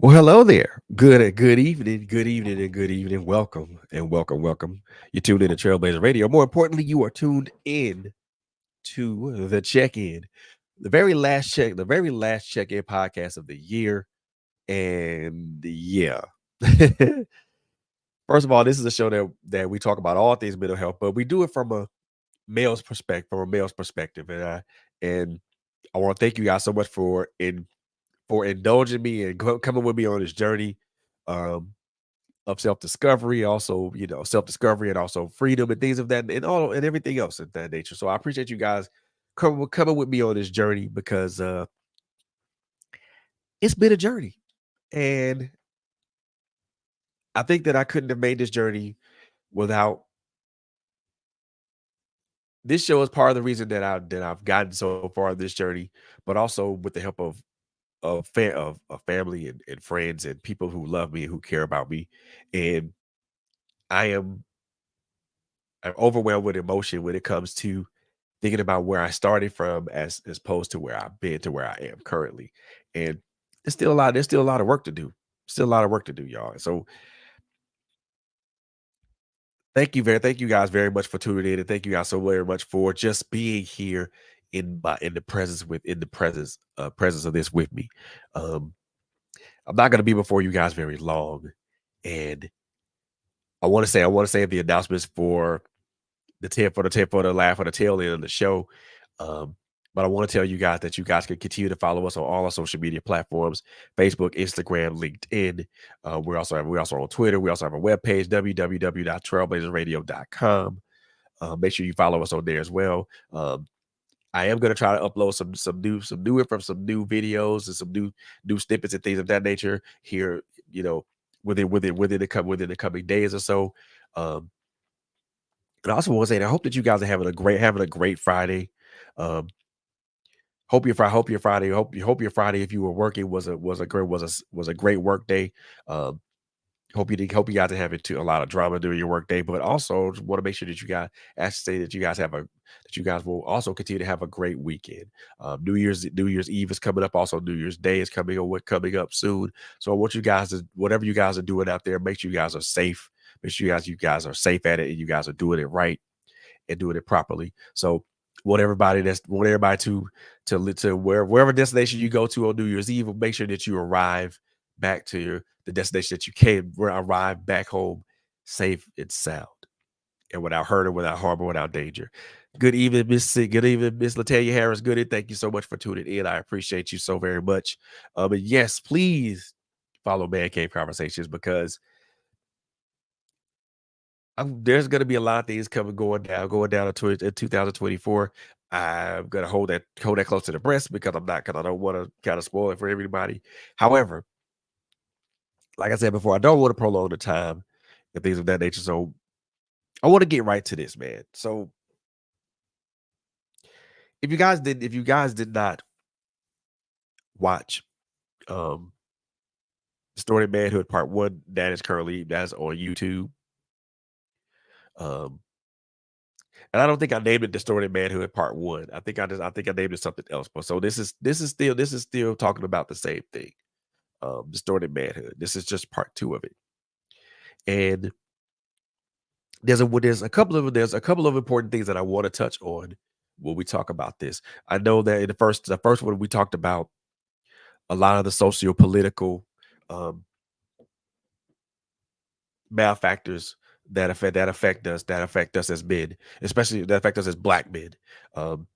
Well, hello there. Good evening, good evening, and good evening. Welcome and welcome, welcome. You tuned in to Trailblazer Radio. More importantly, you are tuned in to the check-in, the very last check-in podcast of the year. And yeah. First of all, this is a show that we talk about all things mental health, but we do it from a male's perspective. And I want to thank you guys so much for indulging me and coming with me on this journey. Um, of self-discovery, also, self-discovery and also freedom and things of that and all and everything else of that nature. So I appreciate you guys coming with me on this journey because it's been a journey. And I think that I couldn't have made this journey without this show is part of the reason that I've gotten so far in this journey, but also with the help of family and friends and people who love me and who care about me. And I am I'm overwhelmed with emotion when it comes to thinking about where I started from as opposed to where I've been to where I am currently. And there's still a lot of work to do. Still a lot of work to do, y'all. So thank you guys very much for tuning in and thank you guys so very much for just being here in the presence of this with me. Um I'm not gonna be before you guys very long. And I want to say the announcements for for the laugh for the tail end of the show. Um, but I want to tell you guys that you guys can continue to follow us on all our social media platforms: Facebook, Instagram, LinkedIn. We also on Twitter. We also have a webpage, www.trailblazerradio.com. Make sure you follow us on there as well. I am going to try to upload some new videos and some new snippets and things of that nature here. You know, within the coming days or so. Um, and I also want to say that I hope that you guys are having a great Friday. Um, hope your Friday if you were working was a great work day. Um, hope you guys are having a lot of drama during your work day, but also want to make sure that you guys say that you guys will also continue to have a great weekend. New Year's Eve is coming up. Also, New Year's Day is coming up soon. So I want you guys to whatever you guys are doing out there, make sure you guys are safe. Make sure you guys are safe at it and you guys are doing it right and doing it properly. So want everybody to wherever destination you go to on New Year's Eve, make sure that you arrive back to the destination that you came where arrive back home safe and sound and without hurt or without harm or without danger. Good evening, Miss Latalia Harris. Good. Thank you so much for tuning in. I appreciate you so very much. And yes, please follow Man Cave Conversations because there's going to be a lot of things going down in 2024. I'm going to hold that close to the breast because I don't want to kind of spoil it for everybody. However, like I said before, I don't want to prolong the time and things of that nature. So I want to get right to this, man. So if you guys did not watch um Distorted Manhood Part One, that's on YouTube. Um, And I don't think I named it Distorted Manhood Part 1. I think I named it something else. But so this is still talking about the same thing. Distorted Manhood. This is just part 2 of it. And there's a couple of important things that I want to touch on when we talk about this. I know that in the first one we talked about a lot of the socio-political um malfactors that affect us as men, especially that affect us as black men. Um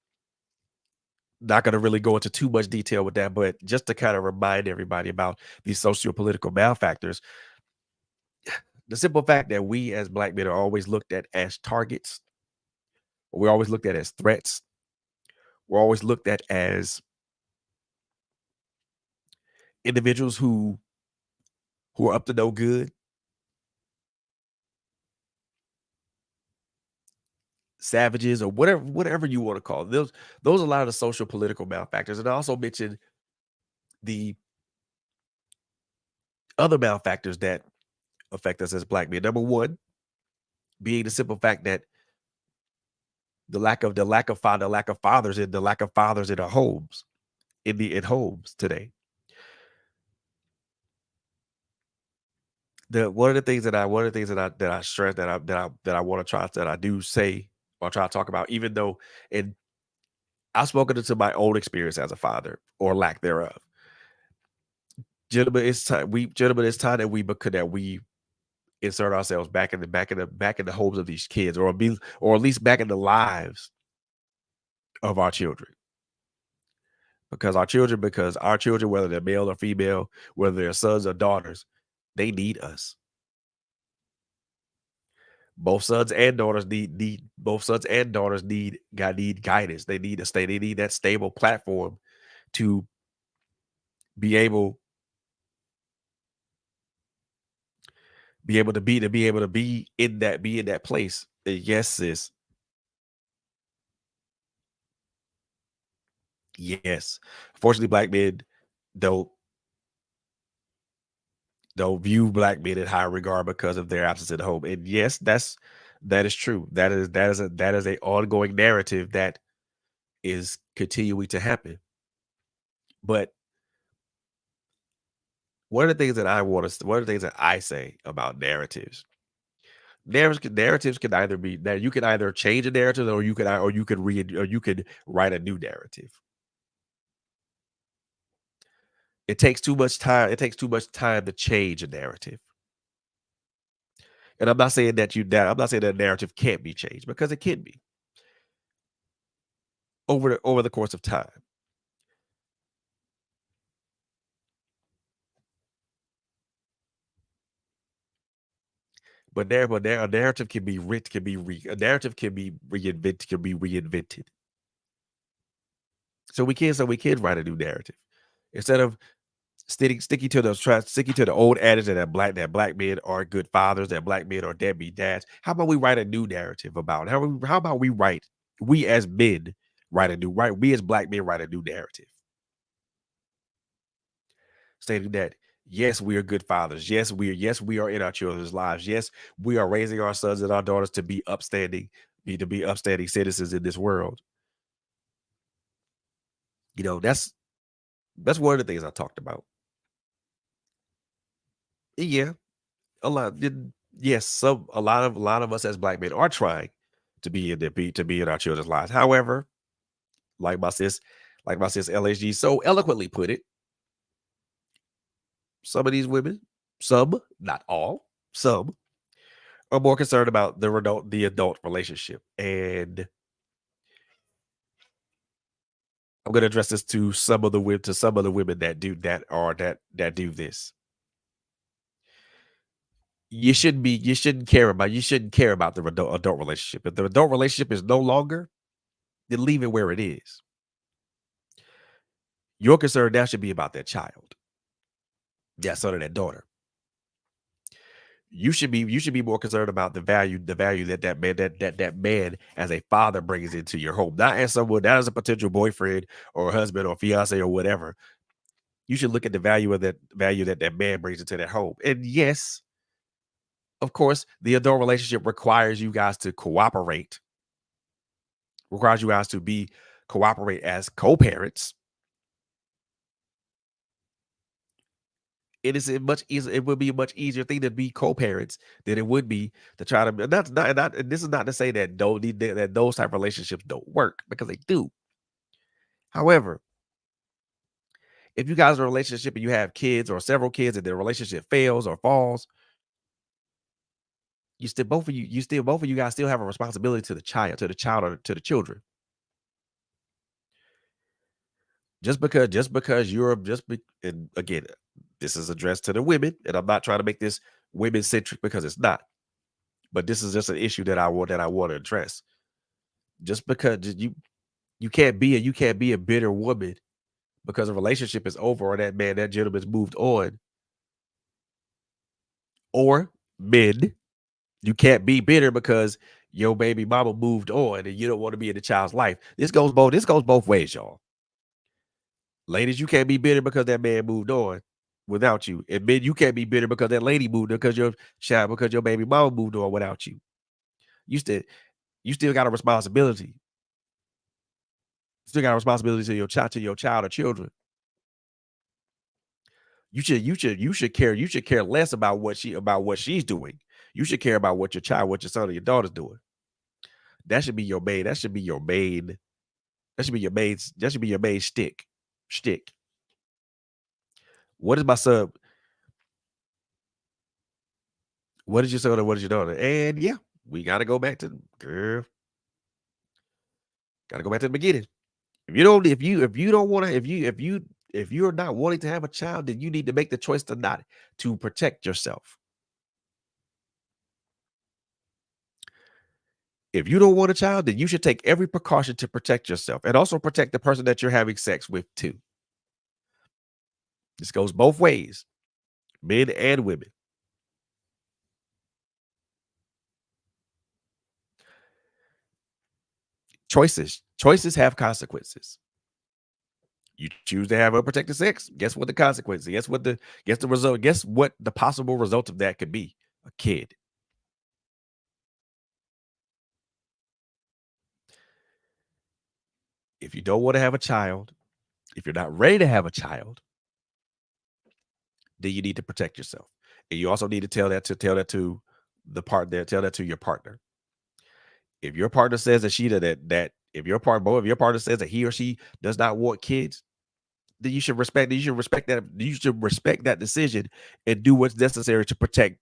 Not gonna really go into too much detail with that, but just to kind of remind everybody about these socio-political malfactors, the simple fact that we as black men are always looked at as targets, we're always looked at as threats, we're always looked at as individuals who are up to no good, savages, or whatever you want to call it. Those are a lot of the social political malfactors. And I also mentioned the other malfactors that affect us as black men. Number one, being the simple fact that the lack of fathers and the lack of fathers in our homes in homes today. the one of the things that I one of the things that I stress that I want to try that I do say or try to talk about, even though and I've spoken into my own experience as a father or lack thereof. Gentlemen, it's time that we insert ourselves back in the homes of these kids or at least back in the lives of our children. Because our children, whether they're male or female, whether they're sons or daughters, they need us. Both sons and daughters need guidance. They need that stable platform to be able be able to be in that place. And yes, sis. Yes. Unfortunately, black men don't don't view black men in high regard because of their absence at home. And yes, that is true. That is a ongoing narrative that is continuing to happen. But one of the things that I say about narratives can either be that you can either change a narrative or you could read or you could write a new narrative. It takes too much time. It takes too much time to change a narrative. And I'm not saying that narrative can't be changed because it can be over the course of time. But a narrative can be writ a narrative can be reinvented. So we can write a new narrative instead of sticking to the old adage that black men are good fathers, that black men are deadbeat dads. How about we write a new narrative about how about we as men we as black men write a new narrative stating that yes, we are good fathers. Yes, we are in our children's lives. Yes, we are raising our sons and our daughters to be upstanding citizens in this world. You know, that's one of the things I talked about. Yeah, a lot did yes, some a lot of us as black men are trying to be in our children's lives. However, like my sis, like my sis LHG so eloquently put it, some of these women, some, not all, some are more concerned about the adult relationship. And I'm gonna address this to some of the women that do this. You shouldn't care about the adult relationship. If the adult relationship is no longer, then leave it where it is. Your concern now should be about that child, that son or that daughter. You should be more concerned about the value that man as a father brings into your home, not as someone not as a potential boyfriend or husband or fiance or whatever. You should look at the value that man brings into that home. And yes, of course, the adult relationship requires you guys to cooperate, requires you guys to be cooperate as co-parents. It is a much easier. It would be a much easier thing to be co-parents than it would be to try to. And this is not to say that that those type of relationships don't work because they do. However, if you guys are in a relationship and you have kids or several kids and the relationship fails or falls, you still both of you guys still have a responsibility or to the children. Just because you're just be, and again, this is addressed to the women, and I'm not trying to make this women centric because it's not. But this is just an issue that I want to address. Just because you can't be a bitter woman because a relationship is over or that gentleman's moved on, or men, you can't be bitter because your baby mama moved on and you don't want to be in the child's life. This goes both ways, y'all. Ladies, you can't be bitter because that man moved on without you. And men, you can't be bitter because that lady moved on because your baby mama moved on without you. You still you still got a responsibility. Still got a responsibility to your child or children. You should care less about what she's doing. You should care about what your son or your daughter's doing. That should be your main. That should be your main. That should be your main. That should be your main stick. Stick. What is my son? What is your son or what is your daughter? And yeah, we gotta go back to girl. Gotta go back to the beginning. If you don't want to, if you're not wanting to have a child, then you need to make the choice to not to protect yourself. If you don't want a child, then you should take every precaution to protect yourself and also protect the person that you're having sex with too. This goes both ways, men and women. Choices have consequences. You choose to have unprotected sex. Guess what the consequences? Guess the result. Guess what the possible result of that could be? A kid. If you don't want to have a child, if you're not ready to have a child, then you need to protect yourself. And you also need to tell that to the partner, tell that to your partner. If your partner says that she that if your partner says that he or she does not want kids, then you should respect that decision and do what's necessary to protect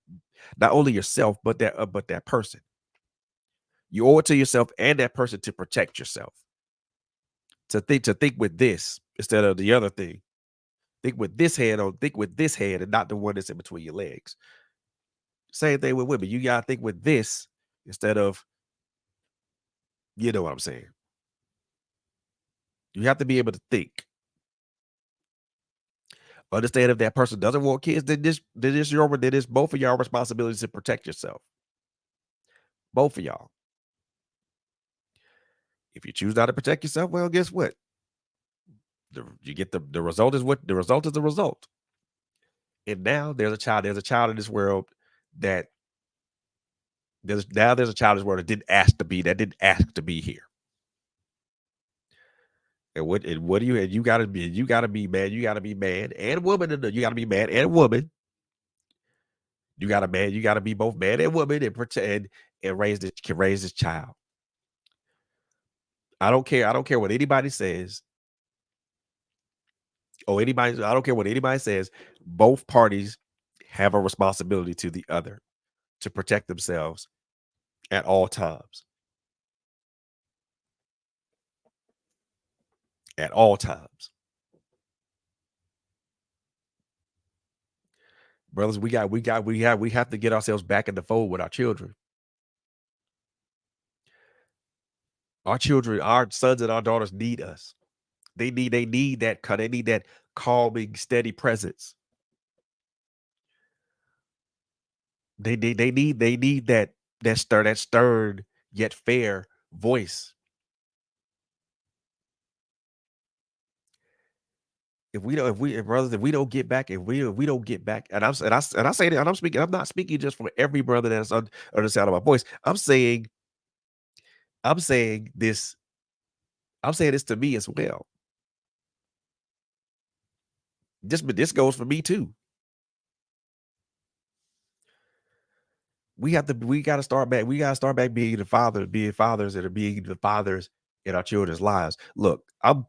not only yourself but that person. You owe it to yourself and that person to protect yourself. To think with this instead of the other thing. Think with this hand and not the one that's in between your legs. Same thing with women. You gotta think with this instead of, you know what I'm saying. You have to be able to think. Understand if that person doesn't want kids, then it's both of y'all responsibilities to protect yourself. Both of y'all. If you choose not to protect yourself, well, guess what? You get the result is what the result is the result. And now there's a child in this world that there's a child in this world that didn't ask to be here. And what do you and you gotta be man, you gotta be man and woman. You gotta be man and woman. You gotta be both man and woman and protect and raise this child. I don't care what anybody says I don't care what anybody says. Both parties have a responsibility to the other to protect themselves at all times. At all times. Brothers, we have to get ourselves back in the fold with our children. Our sons and our daughters need us. They need that calming, steady presence. They need that stern yet fair voice. If we don't get back, if we don't get back, and I say that, and I'm not speaking just for every brother that's under the sound of my voice. I'm saying this, I'm saying this to me as well. This goes for me too. We gotta start back being fathers that are being the fathers in our children's lives. Look, and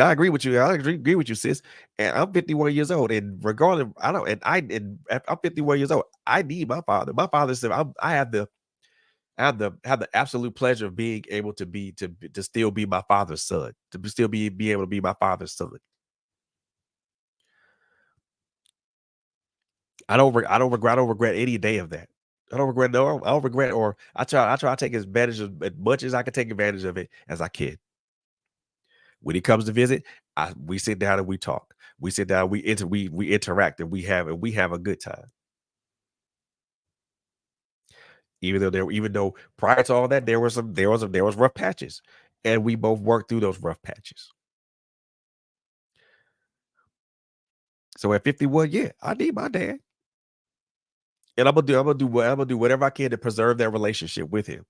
I agree with you. I agree with you, sis. And I'm 51 years old, and regardless, I don't. I'm 51 years old. I need my father. My father said, I have the absolute pleasure of being able to still be my father's son, still be able to be my father's son. I don't regret any day of that. I don't regret no. I don't regret or I try to take as much as I can take advantage of it as I can. When he comes to visit, we sit down and we talk. We sit down, we interact, and we have a good time. Even though prior to all that there was rough patches, and we both worked through those rough patches. So at 51, yeah, I need my dad, and I'm gonna do whatever I can to preserve that relationship with him.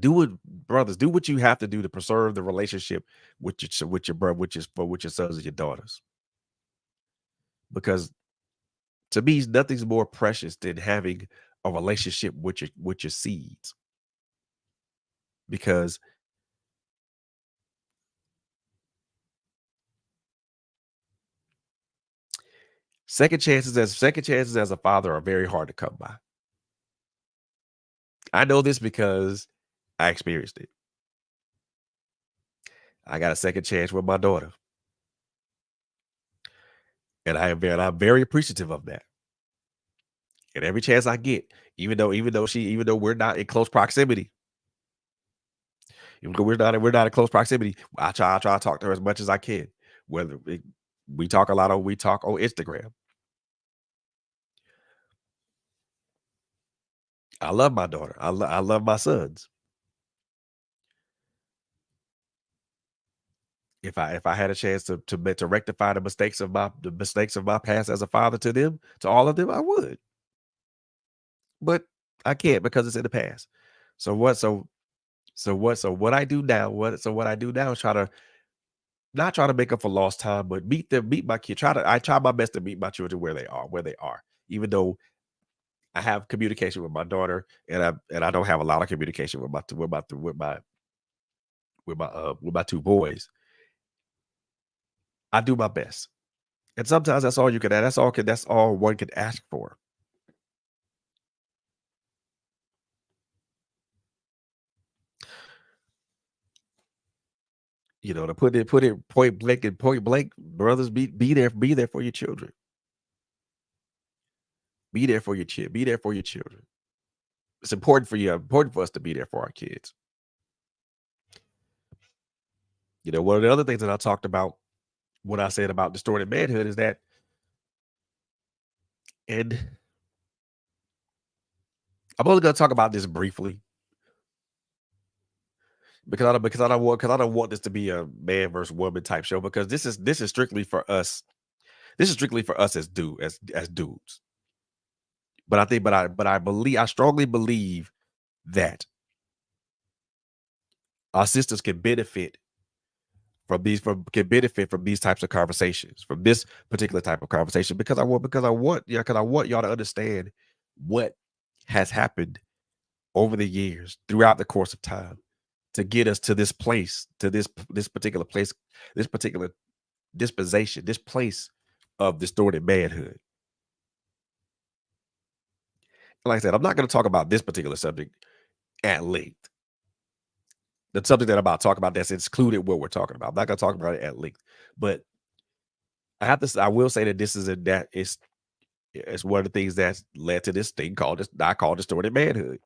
Do what brothers, do what you have to do to preserve the relationship with your brother, with your sons and your daughters. Because to me, nothing's more precious than having a relationship with your seeds. Because second chances as a father are very hard to come by. I know this because I experienced it. I got a second chance with my daughter, and I'm very appreciative of that. And every chance I get, even though we're not in close proximity, even though we're not in close proximity, I try to talk to her as much as I can. Whether we talk on Instagram. I love my daughter. I love my sons. If I had a chance to rectify the mistakes of my past as a father to them, to all of them, I would. But I can't because it's in the past. So what so what I do now, what I do now is try to make up for lost time, but meet my kid. I try my best to meet my children where they are. Even though I have communication with my daughter, and I don't have a lot of communication with my two boys. I do my best. And sometimes that's all you can that's all one can ask for. To put it point blank, brothers, be there for your children. Be there for your children. It's important for us to be there for our kids. One of the other things that I talked about when I said about distorted manhood is that, and I'm only going to talk about this briefly because I don't want this to be a man versus woman type show, because this is strictly for us. This is strictly for us as dudes. But I strongly believe that our sisters can benefit from these types of conversations, from this particular type of conversation, because I want y'all to understand what has happened over the years, throughout the course of time, to get us to this place, to this particular place, this particular dispensation, this place of distorted manhood. Like I said, I'm not going to talk about this particular subject at length. The subject that I'm about to talk about, that's excluded what we're talking about. I'm not going to talk about it at length, but I will say that this is a that is it's one of the things that's led to this thing I call distorted manhood.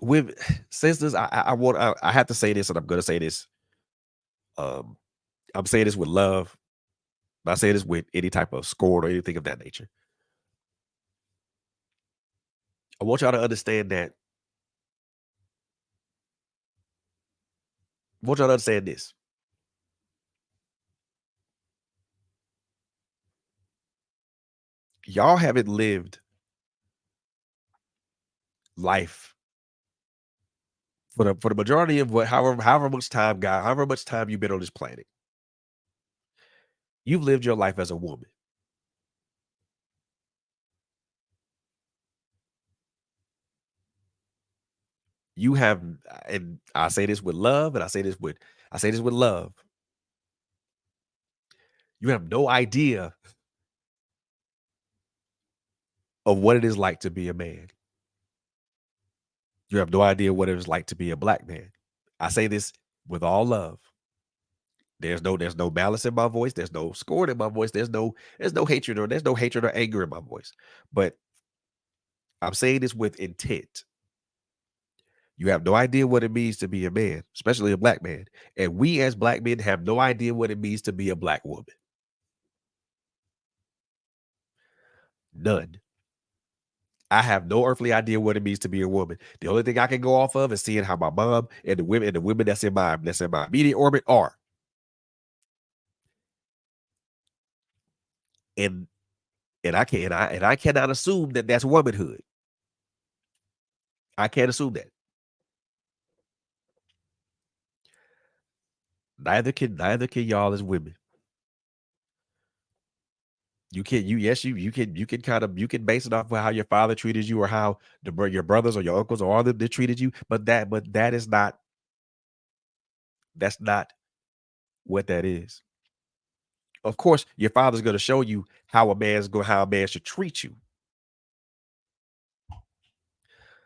With sisters, I have to say this, and I'm going to say this. Um, I'm saying this with love. I say this with any type of scorn or anything of that nature. I want y'all to understand that. I want y'all to understand this. Y'all haven't lived life for the majority of however much time you've been on this planet. You've lived your life as a woman. You have, and I say this with love, and I say this with love. You have no idea of what it is like to be a man. You have no idea what it is like to be a black man. I say this with all love. There's no malice in my voice. There's no scorn in my voice. There's no hatred or anger in my voice. But I'm saying this with intent. You have no idea what it means to be a man, especially a black man. And we as black men have no idea what it means to be a black woman. None. I have no earthly idea what it means to be a woman. The only thing I can go off of is seeing how my mom and the women that's in my immediate orbit are. And and I cannot assume that that's womanhood. I can't assume that. Neither can y'all as women. You can you yes, you can kind of you can base it off of how your father treated you or how your brothers or your uncles or all them they treated you, but that is not that's not what that is. Of course, your father's gonna show you how a man should treat you.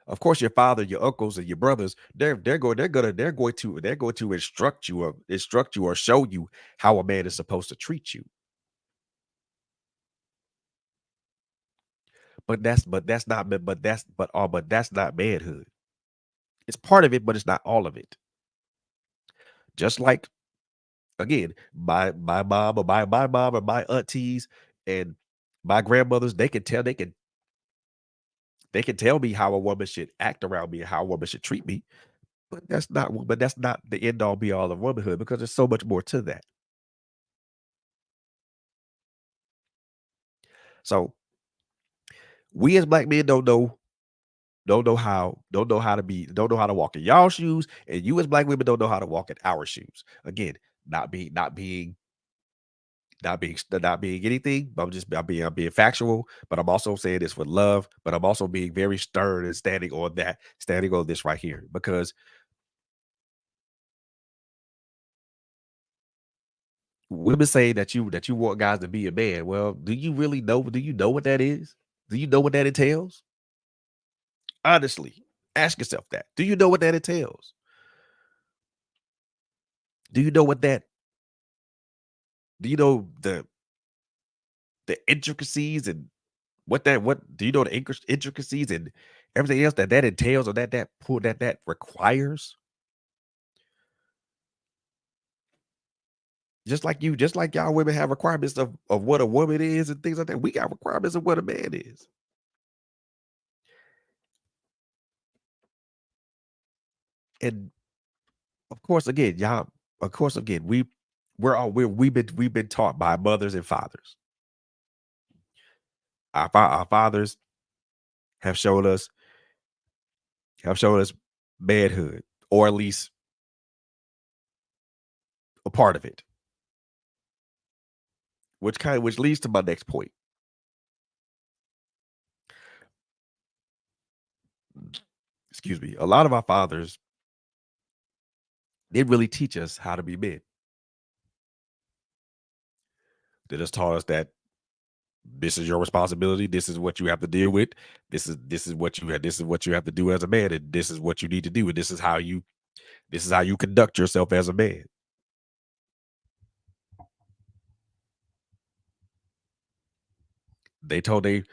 Of course, your father, your uncles, and your brothers, they're going to instruct you or show you how a man is supposed to treat you. But that's not manhood. It's part of it, but it's not all of it. Just like again, my mom or my aunties and my grandmothers, they can tell me how a woman should act around me and how a woman should treat me. But that's not the end all be all of womanhood because there's so much more to that. So we as black men don't know how to walk in y'all shoes, and you as black women don't know how to walk in our shoes. Again, not being anything, but I'm being factual, but I'm also saying this with love, but I'm also being very stern and standing on this right here. Because women say that you want guys to be a man. Well, do you really know? Do you know what that is? Do you know what that entails? Honestly, ask yourself that. Do you know what that entails? Do you know what that do you know the intricacies and what do you know the intricacies and everything else that entails or that requires? Just like y'all women have requirements of what a woman is and things like that, we got requirements of what a man is. And of course, again, y'all, of course, again, we've been taught by mothers and fathers. Our fathers have shown us have shown us manhood, or at least a part of it, which leads to my next point. Excuse me. A lot of our fathers didn't really teach us how to be men. They just taught us that this is your responsibility. This is what you have to deal with. This is what you have to do as a man, and this is what you need to do, and this is how you conduct yourself as a man. They told they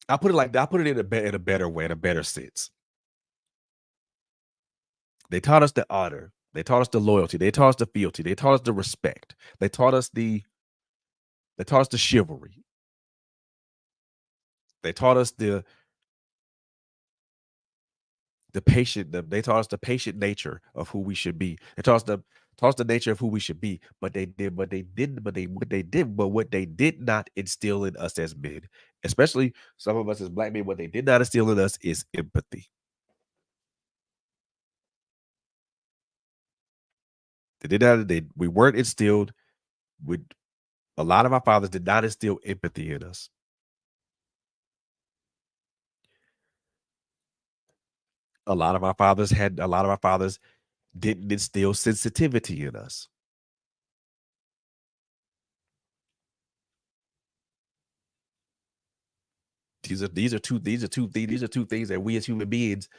I put it like that. I put it in in a better way, in a better sense. They taught us the honor. They taught us the loyalty. They taught us the fealty. They taught us the respect. They taught us the chivalry. They taught us they taught us the patient nature of who we should be. They taught us the nature of who we should be. But what they did not instill in us as men, especially some of us as black men, what they did not instill in us is empathy. They did not. We weren't instilled with a lot of our fathers did not instill empathy in us. A lot of our fathers didn't instill sensitivity in us. These are two things that we as human beings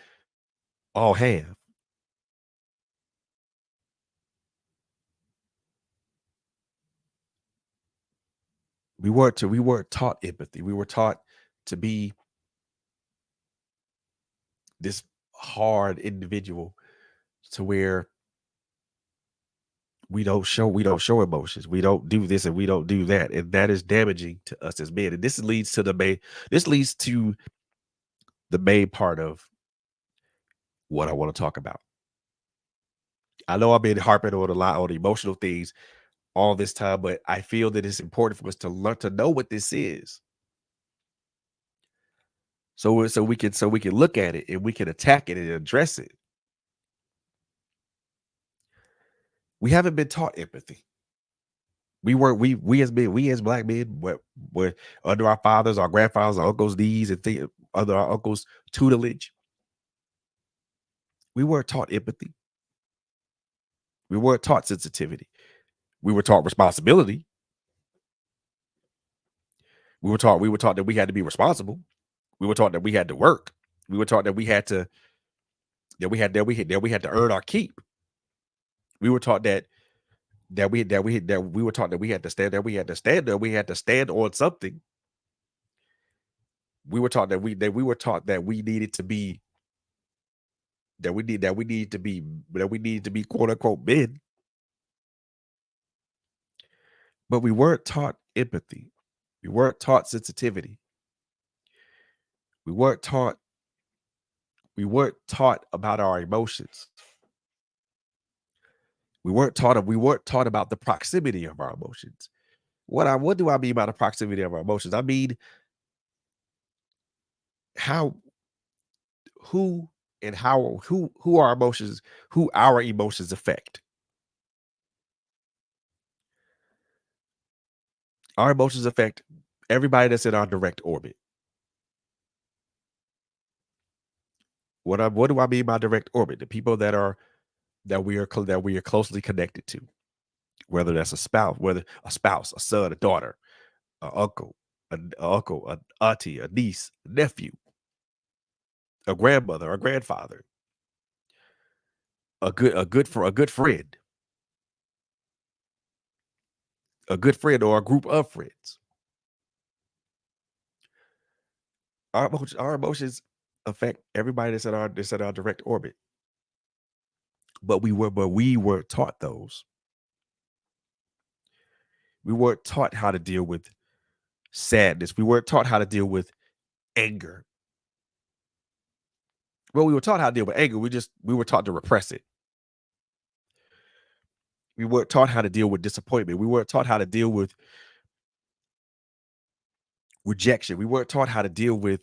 all have. We weren't taught empathy. We were taught to be this hard individual to where we don't show emotions. We don't do this and we don't do that. And that is damaging to us as men. And this leads to the main part of what I want to talk about. I know I've been harping on a lot on emotional things all this time, but I feel that it's important for us to learn to know what this is. So we can look at it and we can attack it and address it. We haven't been taught empathy. We as men, we as black men, were under our fathers, our grandfathers, our uncles, these and under our uncles' tutelage, we weren't taught empathy. We weren't taught sensitivity. We were taught responsibility. We were taught that we had to be responsible. We were taught that we had to work. We were taught that we had to that we had to earn our keep. We were taught that we were taught that we had to stand there. We had to stand there. We had to stand on something. We were taught that we were taught that we needed to be that we needed to be quote unquote men, but we weren't taught empathy. We weren't taught sensitivity. We weren't taught about our emotions. We weren't taught about the proximity of our emotions. What do I mean by the proximity of our emotions? I mean how who and how who our emotions who our emotions affect. Our emotions affect everybody that's in our direct orbit. What do I mean by direct orbit? The people that we are closely connected to, whether that's a spouse, a son, a daughter, a uncle, an auntie, a niece, a nephew, a grandmother, a grandfather, a good friend, or a group of friends. Our emotions affect everybody that's in our direct orbit. But we were taught those. We weren't taught how to deal with sadness. We weren't taught how to deal with anger. Well, we were taught how to deal with anger. We were taught to repress it. We weren't taught how to deal with disappointment. We weren't taught how to deal with rejection. We weren't taught how to deal with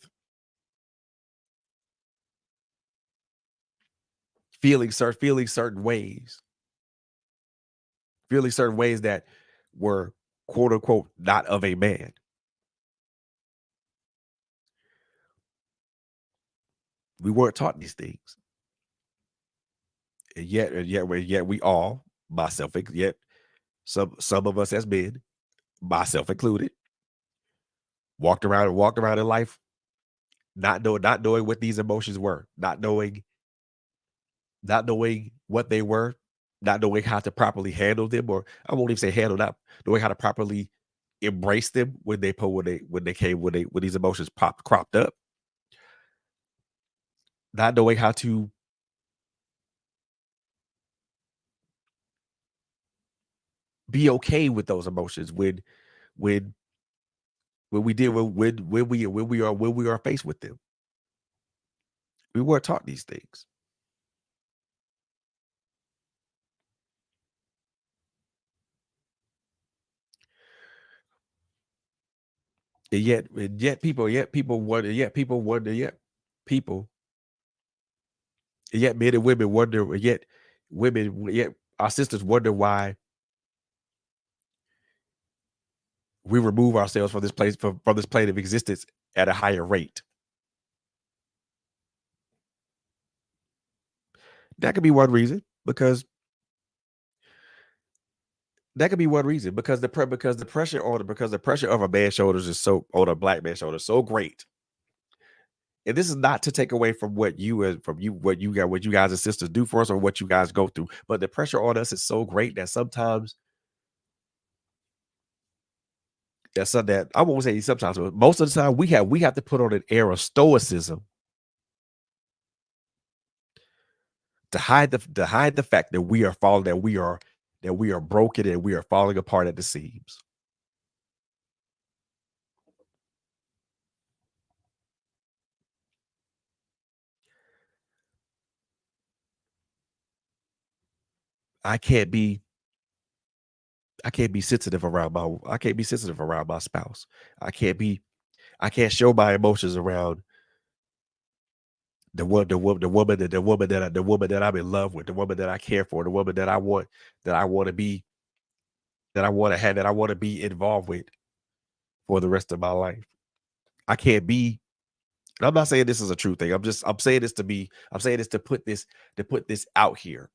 feeling certain ways, that were quote unquote not of a man. We weren't taught these things, and yet we all, yet some of us as men, myself included, walked around in life not knowing what these emotions were, not knowing what they were, not knowing how to properly handle them, or I won't even say handle, not knowing how to properly embrace them when these emotions cropped up, not knowing how to be okay with those emotions when when we deal with when we are faced with them. We weren't taught these things. People yet men and women wonder, yet our sisters wonder why we remove ourselves from this plane of existence at a higher rate. That could be one reason because because the pressure of a man's shoulders is so on a black man's shoulders so great. And this is not to take away from what you guys and sisters do for us or what you guys go through, but the pressure on us is so great that sometimes that I won't say sometimes, but most of the time we have to put on an air of stoicism to hide the fact that we are falling, that we are broken and we are falling apart at the seams. I can't be I can't be sensitive around my spouse. I can't be I can't show my emotions around the woman that I'm in love with, the woman that I care for, the woman that I want to be that I want to have that I want to be involved with for the rest of my life. I can't be and I'm not saying this is a true thing. I'm saying this to be I'm saying this to put this out here.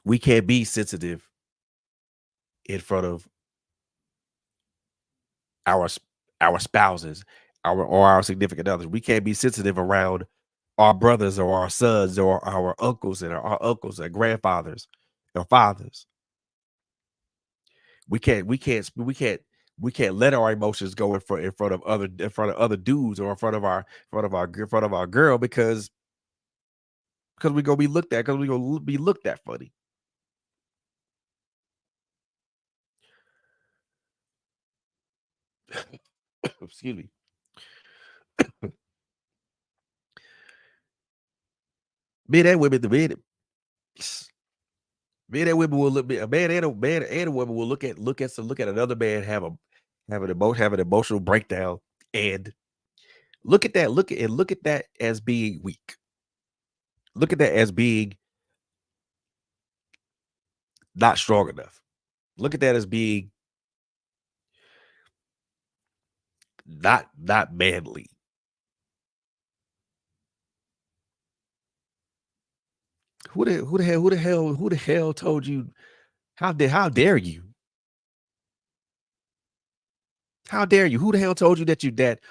We can't be sensitive in front of our our spouses, our significant others. We can't be sensitive around our brothers or our sons or our uncles and our uncles and grandfathers or fathers. We can't let our emotions go in front of other dudes or in front of our girl because we gonna be looked at because we gonna be looked at funny. Excuse me. Men and women, the men and women will look a man and a woman will look at another man have an emotional breakdown and look at that as being weak. Look at that as being not strong enough. Look at that as being not manly. Who the hell told you how dare you? How dare you? Who the hell told you that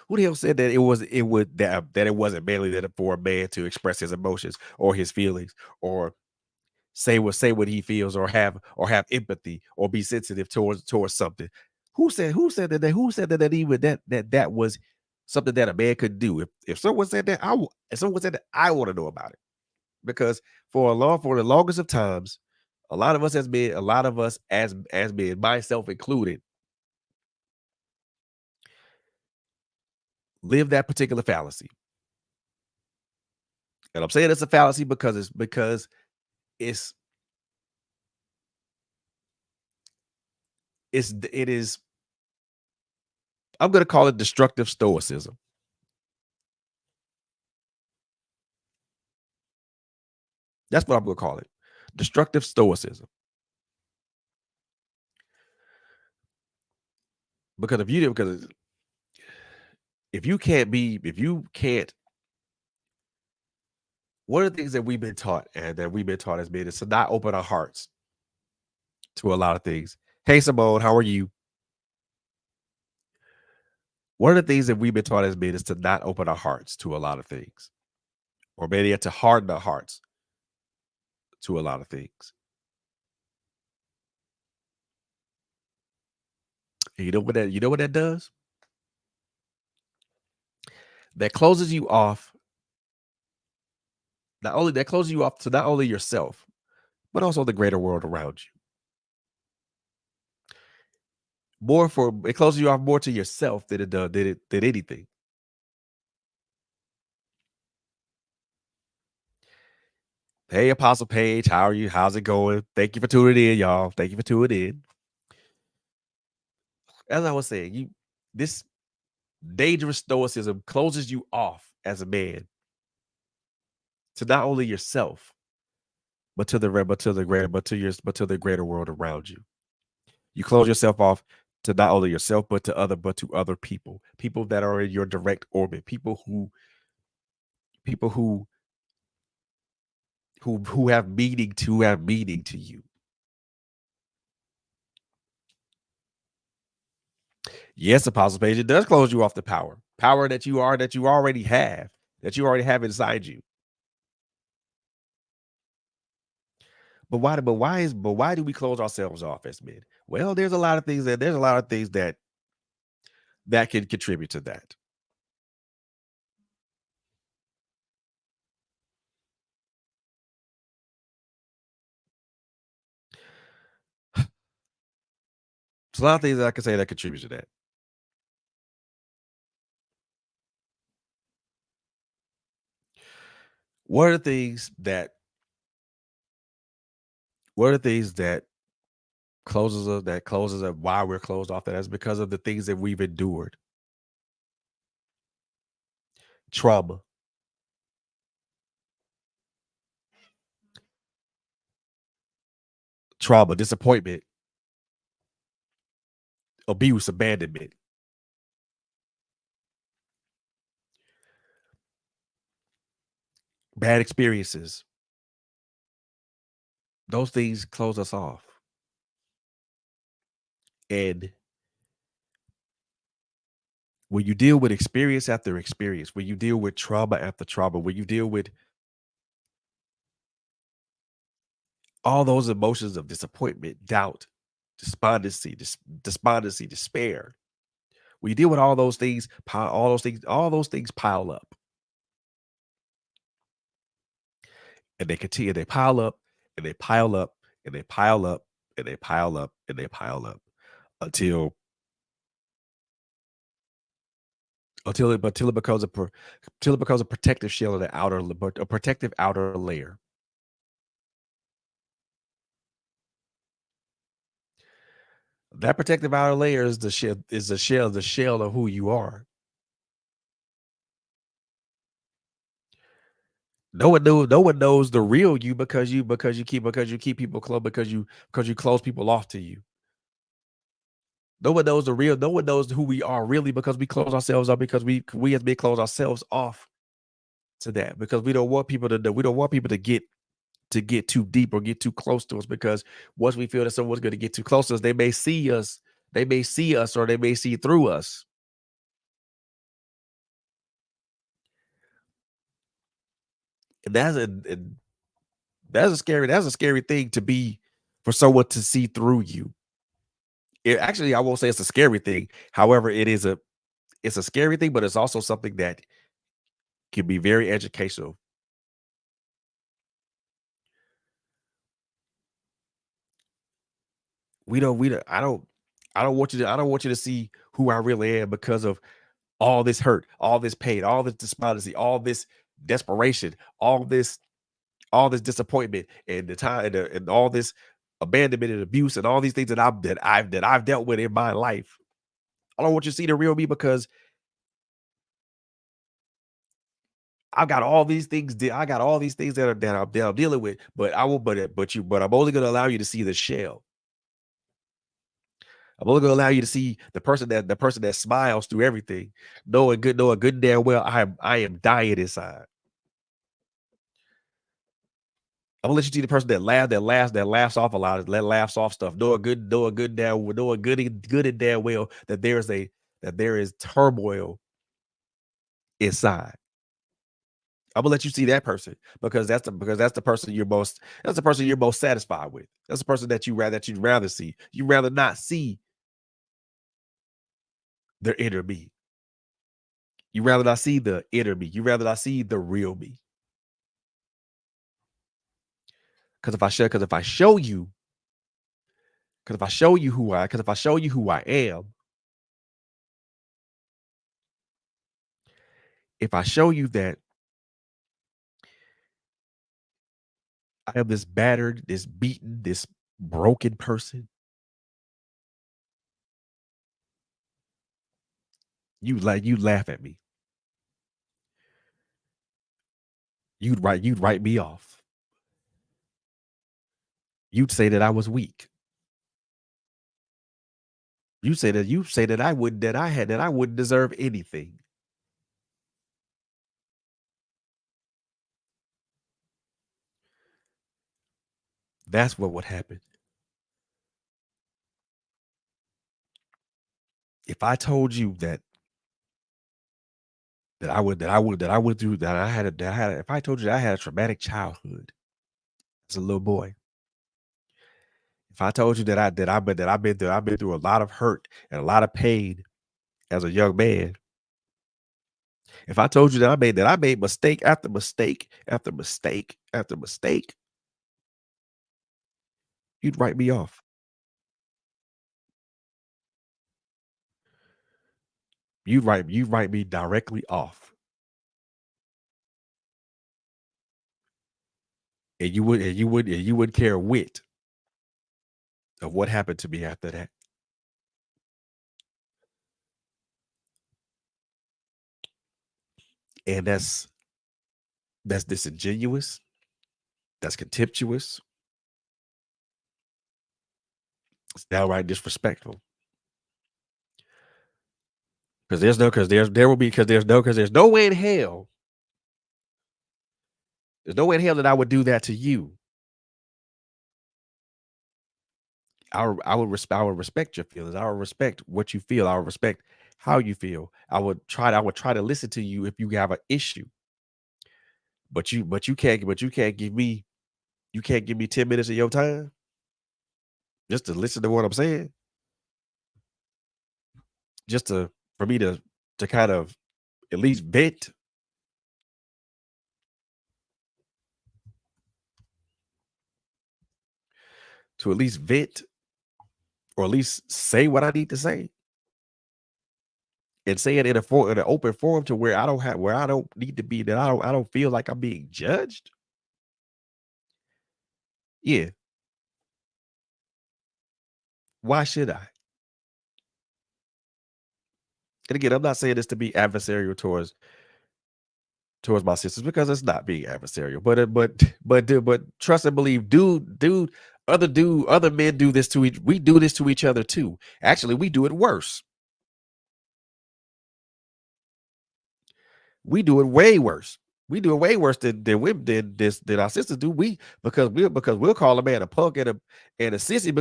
who the hell said that it would that it wasn't manly that for a man to express his emotions or his feelings or say what he feels or have empathy or be sensitive towards something. Who said that even that was something that a man could do? If someone said that, if someone said that, I want to know about it. Because for the longest of times, a lot of us as men, myself included, live that particular fallacy. And I'm saying it's a fallacy because it's it is I'm gonna call it destructive stoicism. That's what I'm gonna call it. Destructive stoicism. Because if you can't one of the things that we've been taught and that we've been taught as men is to not open our hearts to a lot of things. Hey Simone, how are you? One of the things that we've been taught as men is to not open our hearts to a lot of things, or maybe to harden our hearts to a lot of things. And you know what that does? That closes you off. Not only that closes you off to not only yourself, but also the greater world around you. It closes you off more to yourself than it does than anything. Hey, Apostle Paige, how are you? How's it going? Thank you for tuning in, y'all. Thank you for tuning in. As I was saying, you this dangerous stoicism closes you off as a man to not only yourself, but to the re- but to the greater world around you. You close yourself off to not only yourself, but to other people, people that are in your direct orbit, people who have meaning to you. Yes, Apostle Page, it does close you off the power that you already have inside you. But why do we close ourselves off as men? Well, there's a lot of things that can contribute to that. There's a lot of things that I can say that contribute to that. One of the things that one of the things that closes us why we're closed off, that's because of the things that we've endured. trauma, disappointment, abuse, abandonment, bad experiences. Those things close us off. And when you deal with experience after experience, when you deal with trauma after trauma, when you deal with all those emotions of disappointment, doubt, despondency, despair. When you deal with all those things, all those things pile up, and they continue. They pile up, and they pile up, and they pile up, and they pile up, and they pile up until until it becomes till it becomes a protective shell of the a protective outer layer. That protective outer layer is the shell of who you are. No one knows the real you because you keep people close because you close people off to you. No one knows who we are really because we close ourselves up because we as men close ourselves off to that because we don't want people to know, we don't want people to get too deep or get too close to us because once we feel that someone's going to get too close to us, they may see us or they may see through us. And that's a scary thing to be for someone to see through you. Actually, I won't say it's a scary thing. However, it's a scary thing, but it's also something that can be very educational. We don't I don't want you to see who I really am because of all this hurt, all this pain, all this despondency, all this desperation, all this disappointment and the time and all this abandonment and abuse and all these things that I've dealt with in my life. I don't want you to see the real me because I got all these things that I'm dealing with, but I will but I'm only gonna allow you to see the shell. I'm only gonna allow you to see the person that smiles through everything, knowing good and damn well I am dying inside. I'm gonna let you see the person that laughs off a lot, that laughs off stuff, knowing good and damn well that there is turmoil inside. I'm gonna let you see that person because that's the person you're most satisfied with. That's the person that you'd rather see. You rather not see their inner me. You rather not see the inner me. You rather not see the real me. Because if I show you, because if I show you who I am, if I show you that I am this battered, this beaten, this broken person, you laugh at me. You'd write me off. You'd say that I was weak. You say that I wouldn't deserve anything. That's what would happen. If I told you that I went through that I had if I told you that I had a traumatic childhood as a little boy, if I told you that I've been through a lot of hurt and a lot of pain as a young man, if I told you that I made mistake after mistake after mistake after mistake, you'd write me off. You'd write me directly off. And you wouldn't care a whit of what happened to me after that. And that's disingenuous, that's contemptuous, it's downright disrespectful. Because there will be because there's no way in hell, there's no way in hell that I would do that to you. I would respect your feelings. I would respect what you feel. I would respect how you feel. I would try to listen to you if you have an issue. But you can't give me, you can't give me 10 minutes of your time just to listen to what I'm saying, just to for me to kind of at least vent, to at least vent, or at least say what I need to say, and say it in an open forum to where I don't need to be, that I don't feel like I'm being judged. Yeah, why should I? And again, I'm not saying this to be adversarial towards my sisters, because it's not being adversarial. But trust and believe, other men do this to each. We do this to each other too. Actually, we do it worse. We do it way worse. We do it way worse than women than our sisters do. Because we'll call a man a punk and a sissy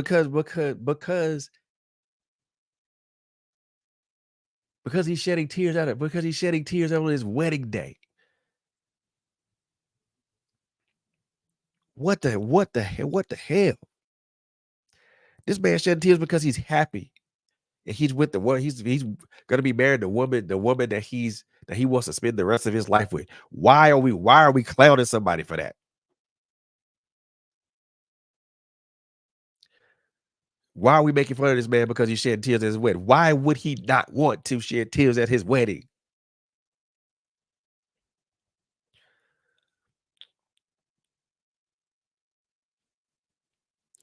because he's shedding tears out of because he's shedding tears on his wedding day. What the hell? This man shedding tears because he's happy. And he's with the one he's gonna be married to the woman that he wants to spend the rest of his life with. Why are we clowning somebody for that? Why are we making fun of this man because he shed tears at his wedding? Why would he not want to shed tears at his wedding?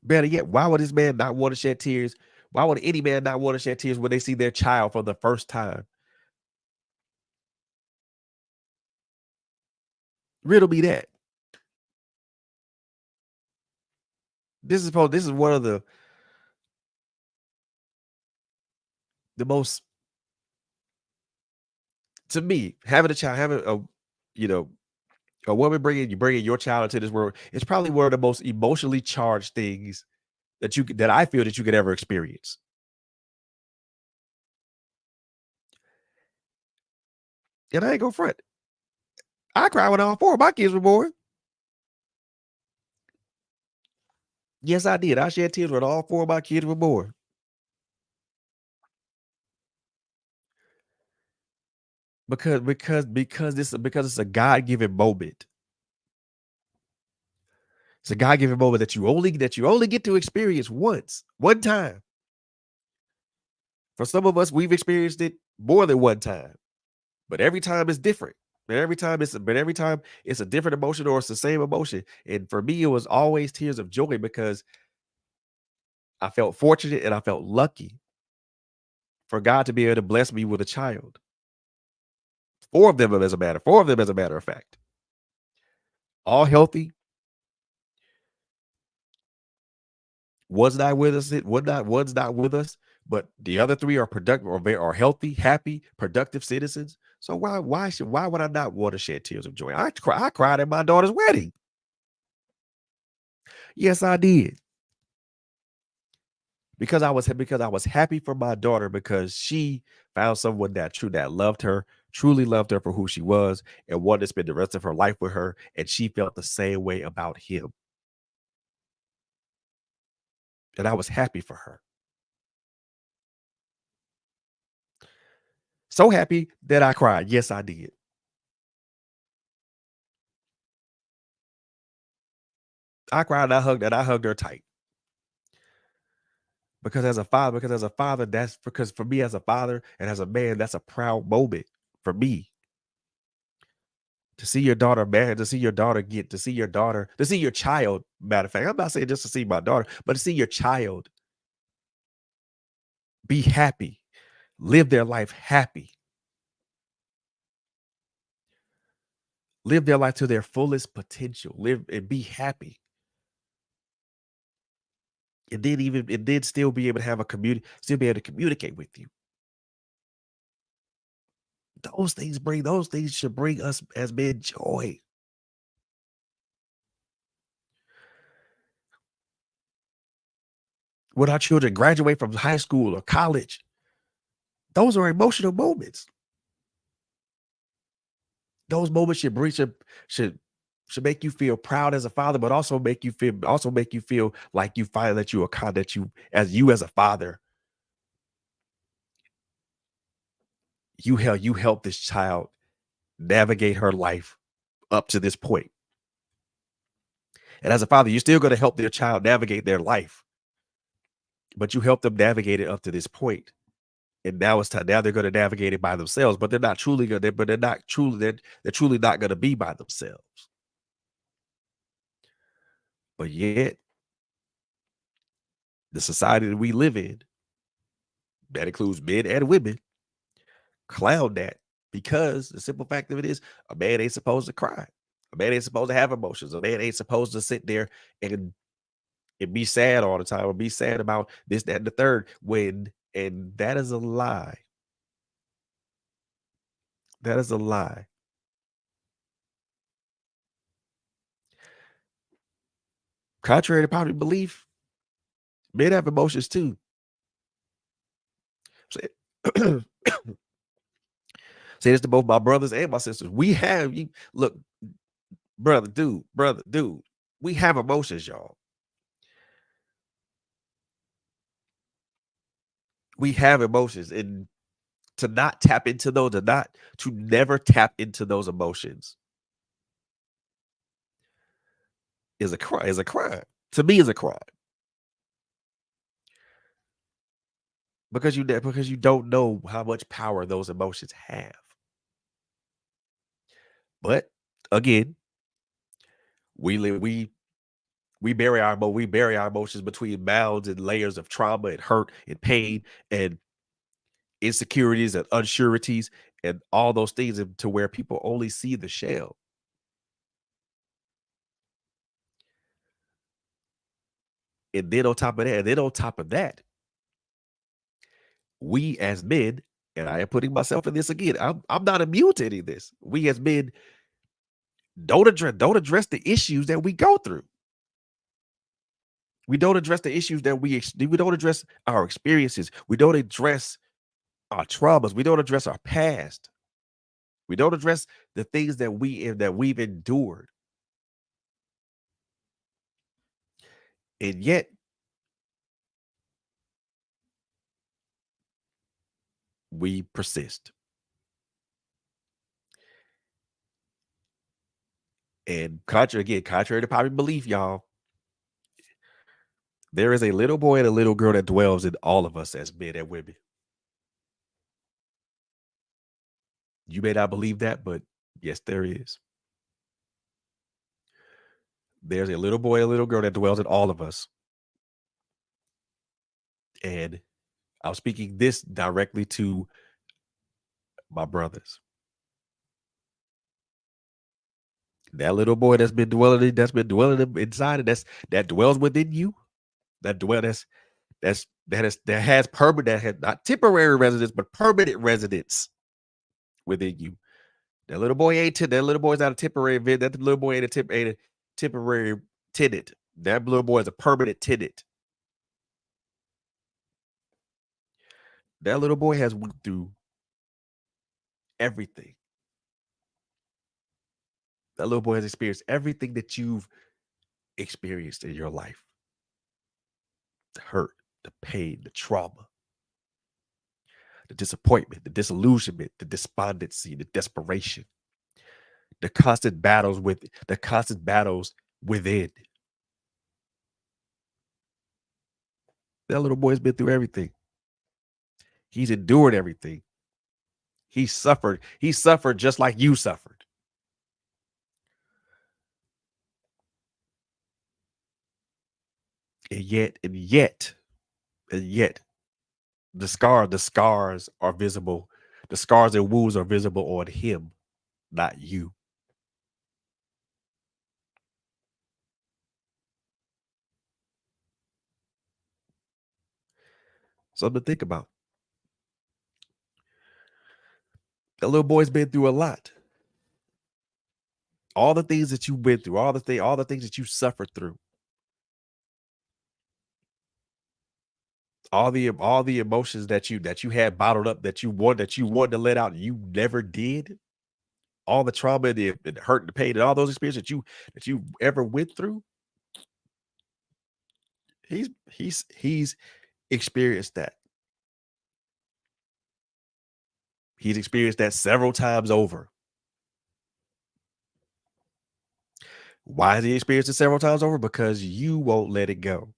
Better yet, why would this man not want to shed tears? Why would any man not want to shed tears when they see their child for the first time? Riddle me that. This is one of the most, to me, having a child, having a, you know, a woman bringing your child into this world, it's probably one of the most emotionally charged things that I feel that you could ever experience. And I ain't gonna front. I cried when all four of my kids were born. Yes, I did. I shed tears when all four of my kids were born. Because it's a God given moment. It's a God given moment that you only get to experience once, one time. For some of us, we've experienced it more than one time, but every time it's different. But every time it's a different emotion, or it's the same emotion. And for me, it was always tears of joy because I felt fortunate and I felt lucky for God to be able to bless me with a child. Four of them as a matter of fact, all healthy. One's not with us, but the other three are productive, are healthy, happy, productive citizens. So why would I not want to shed tears of joy? I cried at my daughter's wedding. Yes, I did. Because I was happy for my daughter, because she found someone that loved her, truly loved her for who she was, and wanted to spend the rest of her life with her, and she felt the same way about him. And I was happy for her. So happy that I cried. Yes, I did. I cried and I hugged her tight. Because as a father, that's because for me as a father and as a man, that's a proud moment for me to see your daughter married, to see your child. Matter of fact, I'm not saying just to see my daughter, but to see your child be happy, live their life happy. live their life to their fullest potential, live and be happy, and then still be able to have a community, still be able to communicate with you. Those things should bring us as men joy. When our children graduate from high school or college, those are emotional moments. Those moments should should make you feel proud as a father, but also make you feel like you find that you are kind that you as a father, you help this child navigate her life up to this point. And as a father, you're still going to help their child navigate their life, but you help them navigate it up to this point. And now it's time. Now they're going to navigate it by themselves, but they're not truly going to. But they're truly not going to be by themselves. But yet, the society that we live in, that includes men and women, clown that because the simple fact of it is, a man ain't supposed to cry. A man ain't supposed to have emotions. A man ain't supposed to sit there and be sad all the time or be sad about this, that, and the third. And that is a lie. That is a lie. Contrary to popular belief, men have emotions too. Say, say this to both my brothers and my sisters. We have you look, brother, dude. We have emotions, y'all. We have emotions, and to not tap into those, to never tap into those emotions is a crime. Is a crime. To me, is a crime because you don't know how much power those emotions have. But again, we live we bury our emotions between mounds and layers of trauma and hurt and pain and insecurities and unsureties and all those things to where people only see the shell. And then on top of that, we as men, and I am putting myself in this again, I'm not immune to any of this. We as men don't address the issues that we go through. We don't address the issues that we don't address our experiences. We don't address our traumas. We don't address our past. We don't address the things that we've endured. And yet we persist. And contrary to popular belief, y'all, there is a little boy and a little girl that dwells in all of us as men and women. You may not believe that, but yes, there is. There's a little boy, a little girl that dwells in all of us. And I'm speaking this directly to my brothers. That little boy that's been dwelling inside, and that dwells within you, that dwell that has permanent, that has not temporary residence, but permanent residence within you. That little boy's not a temporary event. That little boy ain't a temporary tenant. That little boy is a permanent tenant. That little boy has went through everything. That little boy has experienced everything that you've experienced in your life. The hurt, the pain, the trauma, the disappointment, the disillusionment, the despondency, the desperation, the constant battles within. That little boy's been through everything. He's endured everything. He suffered just like you suffered. And yet, the scars are visible. The scars and wounds are visible on him, not you. Something to think about. That little boy's been through a lot. All the things that you've been through, all the things that you suffered through, all the emotions that you had bottled up that you wanted to let out and you never did, all the trauma, the hurt, the pain, and all those experiences that you ever went through, he's experienced that. He's experienced that several times over. Why has he experienced it several times over? Because you won't let it go.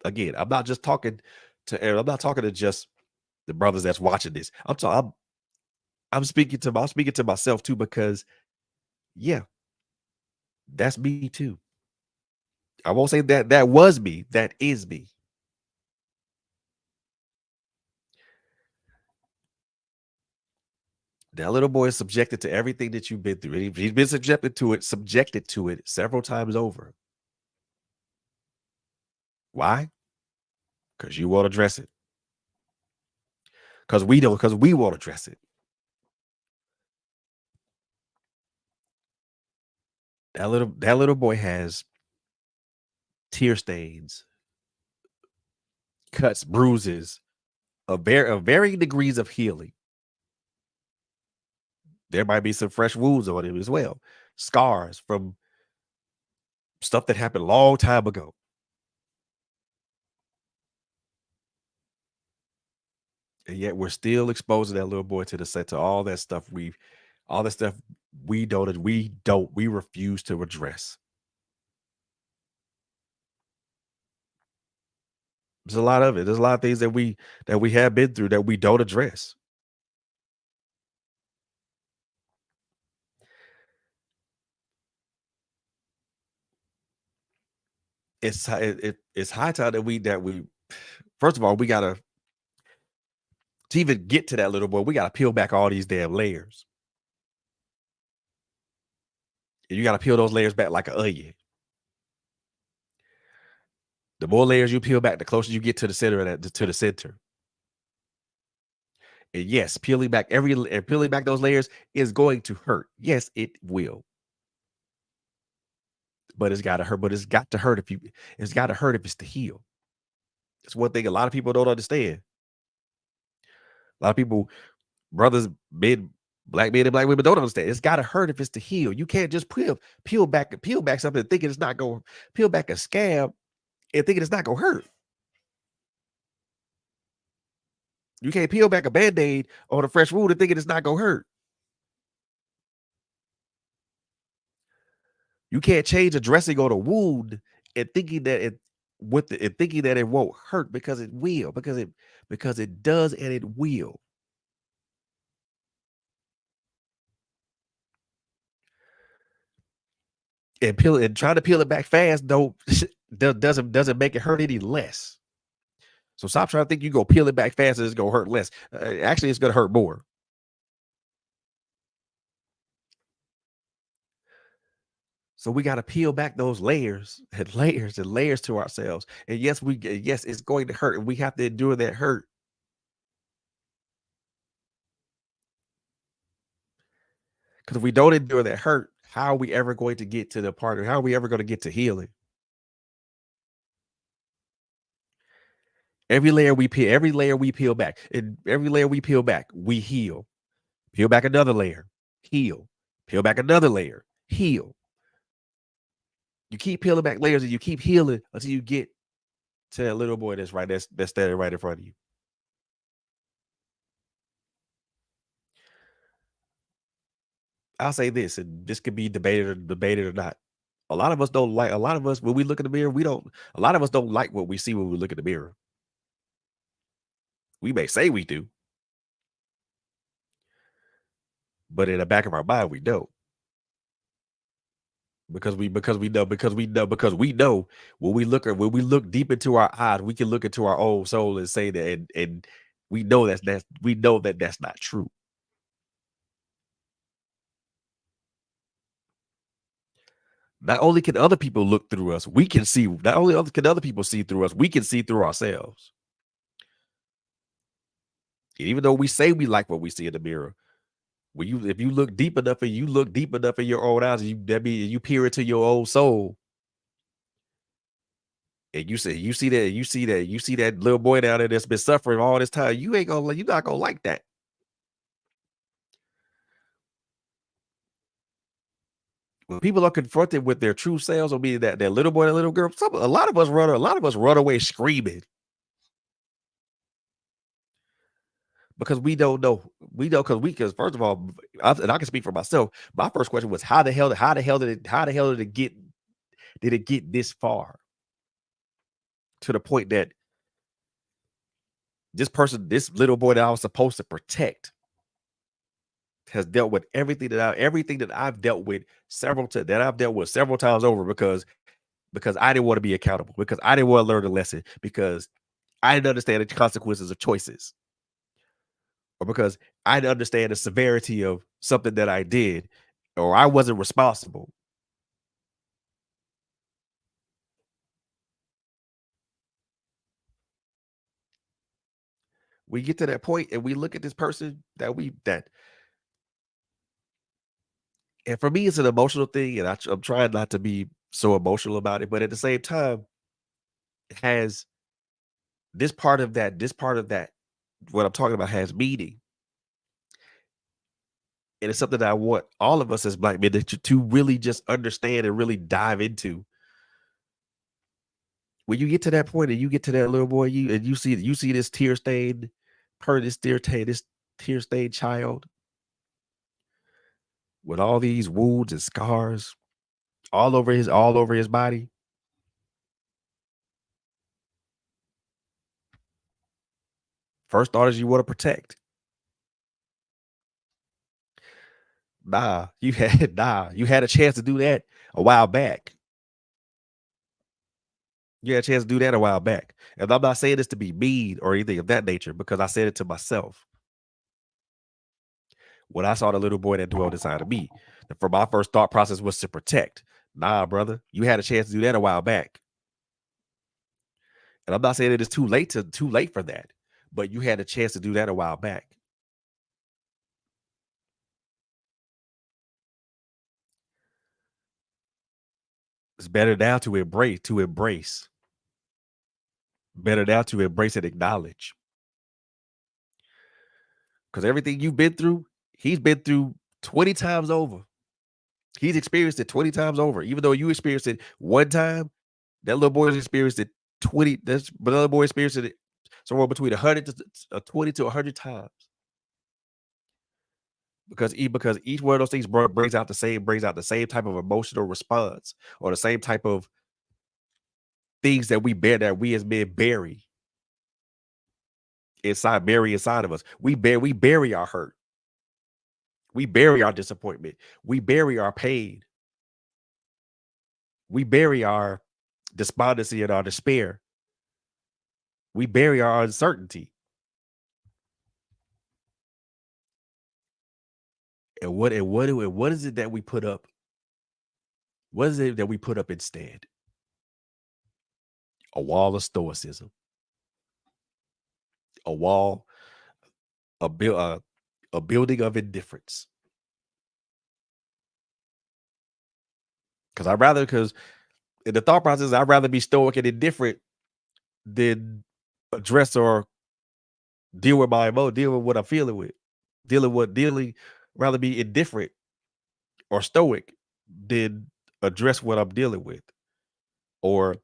Again, I'm not talking to just the brothers that's watching this. I'm speaking to myself too, because yeah, that's me too. I won't say that was me, that is me. That little boy is subjected to everything that you've been through. He's been subjected to it several times over. Why? Because you won't address it. Because we won't address it. That little boy has tear stains, cuts, bruises, of varying degrees of healing. There might be some fresh wounds on him as well. Scars from stuff that happened a long time ago. And yet we're still exposing that little boy to the set to all that stuff we refuse to address. There's a lot of it. There's a lot of things that we have been through that we don't address. It's high time that we first of all, we gotta to even get to that little boy, we gotta peel back all these damn layers. And you gotta peel those layers back like an onion. The more layers you peel back, the closer you get to the center of that to the center. And yes, peeling back those layers is going to hurt. Yes, it will. But it's gotta hurt. But it's gotta hurt if it's to heal. It's one thing a lot of people don't understand. A lot of people, brothers, men and black women don't understand. It's gotta hurt if it's to heal. You can't just peel back something and thinking it's not going peel back a scab and thinking it's not gonna hurt. You can't peel back a band-aid on a fresh wound and thinking it's not gonna hurt. You can't change a dressing on a wound and thinking that and thinking that it won't hurt because it will, because it does and it will. And trying to peel it back fast don't doesn't make it hurt any less. So stop trying to think you go peel it back fast and it's gonna hurt less. Actually, it's gonna hurt more. So we got to peel back those layers and layers and layers to ourselves. And yes, it's going to hurt, and we have to endure that hurt. Because if we don't endure that hurt, how are we ever going to get to the part? How are we ever going to get to healing? Every layer we peel back, and every layer we peel back, we heal. Peel back another layer, heal. Peel back another layer, heal. You keep peeling back layers, and you keep healing until you get to that little boy that's standing right in front of you. I'll say this, and this could be debated or not. A lot of us when we look in the mirror, we don't a lot of us don't like what we see when we look in the mirror. We may say we do, but in the back of our mind, we don't. Because we know when we look deep into our eyes, we can look into our own soul and say that and we know that that's not true. Not only can other people look through us, we can see. Not only can other people see through us, we can see through ourselves. And even though we say we like what we see in the mirror, when you if you look deep enough and you look deep enough in your own eyes, that means you peer into your own soul, and you say you see that little boy down there that's been suffering all this time. You're not gonna like that. When people are confronted with their true selves, or be that little boy, that little girl, a lot of us run away screaming because we don't know. We know because first of all, and I can speak for myself. My first question was how the hell did it get this far to the point that this little boy that I was supposed to protect, has dealt with everything that I've dealt with that I've dealt with several times over because I didn't want to be accountable, because I didn't want to learn the lesson, because I didn't understand the consequences of choices, or because I didn't understand the severity of something that I did, or I wasn't responsible. We get to that point and we look at this person and for me, it's an emotional thing, and I'm trying not to be so emotional about it, but at the same time, it has this part of that, what I'm talking about has meaning, and it's something that I want all of us as black men to really just understand and really dive into. When you get to that point and you get to that little boy, you see this this tear stained child with all these wounds and scars all over his body. First thought is you want to protect. You had a chance to do that a while back. You had a chance to do that a while back. And I'm not saying this to be mean or anything of that nature, because I said it to myself when I saw the little boy that dwelled inside of me. For my first thought process was to protect. Nah, brother, you had a chance to do that a while back. And I'm not saying it is too late for that, but you had a chance to do that a while back. It's better now better now to embrace and acknowledge, because everything you've been through, he's been through 20 times over. He's experienced it 20 times over. Even though you experienced it one time, that little boy's experienced it 20. But the other boy experienced it somewhere between 20 to 100 times. Because each one of those things brings out the same type of emotional response, or the same type of things that we as men bury inside of us. We bury our hurt. We bury our disappointment. We bury our pain. We bury our despondency and our despair. We bury our uncertainty. What is it that we put up? What is it that we put up instead? A wall of stoicism, a wall, a build, a building of indifference. Because in the thought process, I'd rather be stoic and indifferent than address or deal with what I'm feeling with, dealing. Rather be indifferent or stoic than address what I'm dealing with, or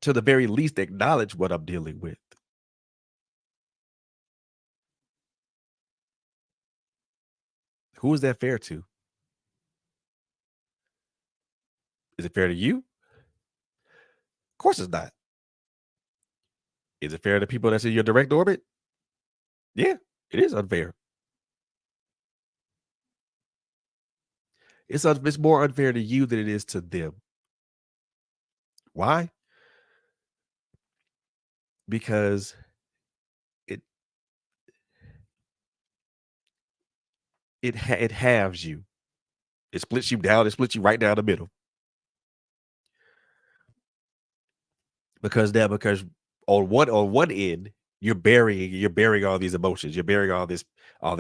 to the very least acknowledge what I'm dealing with. Who is that fair to? Is it fair to you? Of course it's not. Is it fair to people that's in your direct orbit? Yeah, it is unfair. It's more unfair to you than it is to them. Why? Because it it halves you. It splits you down. It splits you right down the middle because on one end you're burying all these emotions. You're burying all this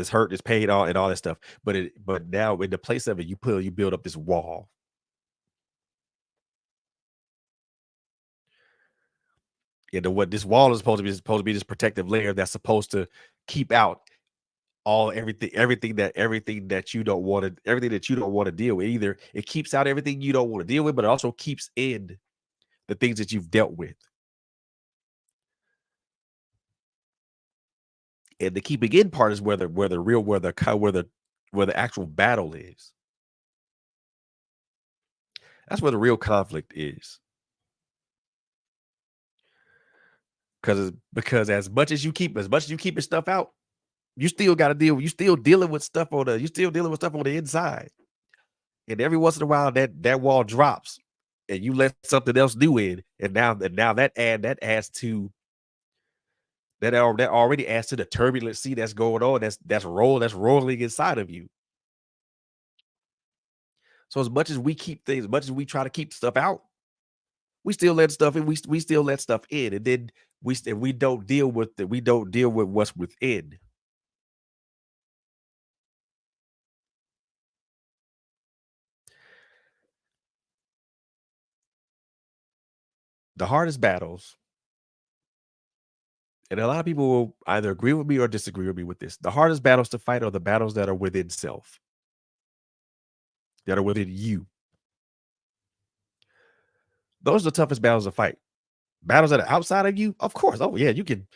hurt, this pain, all that stuff. But now in the place of it, you build up this wall. What this wall is supposed to be this protective layer that's supposed to keep out all everything that you don't want to deal with. Either it keeps out everything you don't want to deal with, but it also keeps in the things that you've dealt with. And the keeping in part is where the actual battle is. That's where the real conflict is. Because as much as you keep your stuff out, you still dealing with stuff on the inside. And every once in a while that wall drops and you let something else new in. And now that already adds to the turbulent sea that's going on. That's rolling inside of you. So as much as we try to keep stuff out, we still let stuff in. We still let stuff in, and then we don't deal with what's within. The hardest battles, and a lot of people will either agree with me or disagree with me with this. The hardest battles to fight are the battles that are within self, that are within you. Those are the toughest battles to fight. Battles that are outside of you, of course. Oh yeah, you can.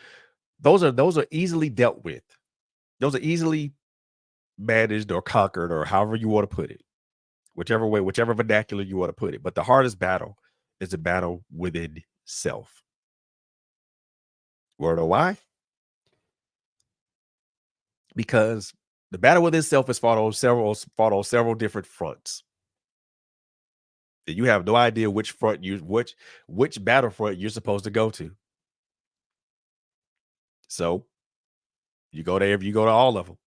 Those are easily dealt with. Those are easily managed or conquered, or however you want to put it, whichever way, whichever vernacular you want to put it. But the hardest battle is the battle within self. Wanna know why? Because the battle within self is fought on several different fronts. And you have no idea which battlefront you're supposed to go to. So you go to all of them.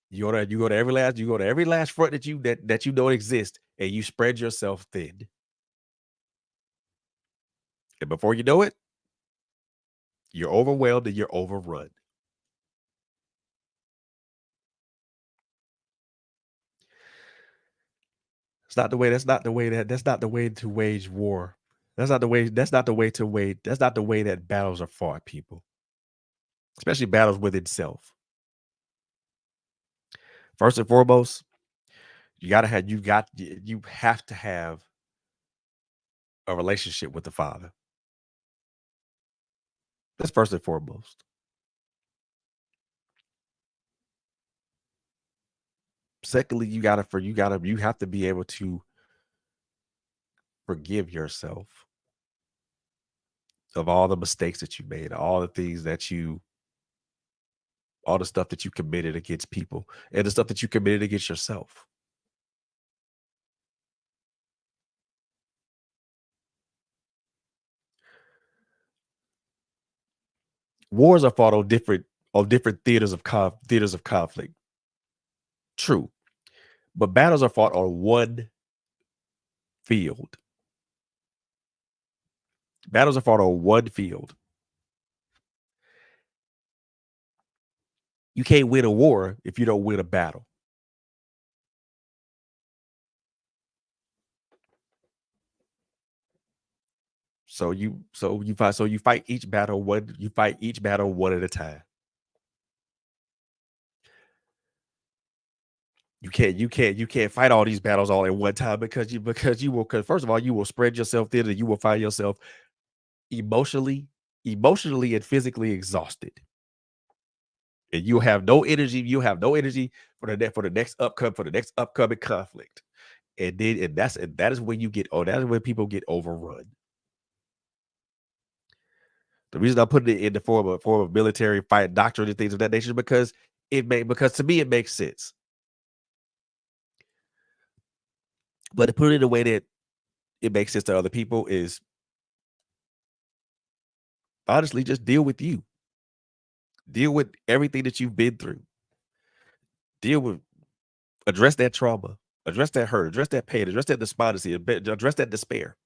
You go to every last front that you know exists, and you spread yourself thin. And before you know it, you're overwhelmed and you're overrun. That's not the way to wage war. That's not the way that battles are fought, people. Especially battles within self. First and foremost, you have to have a relationship with the Father. That's first and foremost. Secondly, you have to be able to forgive yourself of all the mistakes that you made, all the stuff that you committed against people, and the stuff that you committed against yourself. Wars are fought on different theaters of conflict. True, but battles are fought on one field. Battles are fought on one field. You can't win a war if you don't win a battle. So you fight each battle one at a time. You can't fight all these battles all at one time because first of all you will spread yourself thin and you will find yourself emotionally emotionally and physically exhausted. And you'll have no energy for the next upcoming conflict. And that is when that is when people get overrun. The reason I put it in the form of military fight doctrine and things of that nature is because to me it makes sense. But to put it in a way that it makes sense to other people is honestly just deal with you. Deal with everything that you've been through. Deal with Address that trauma, address that hurt, address that pain, address that despondency, address that despair,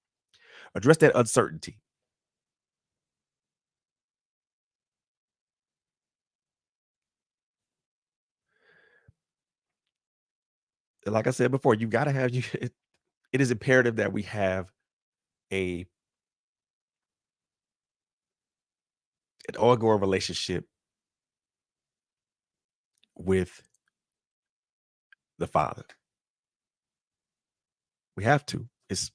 address that uncertainty. And like I said before, you gotta have you. It is imperative that we have a an ongoing relationship with the Father. We have to. It's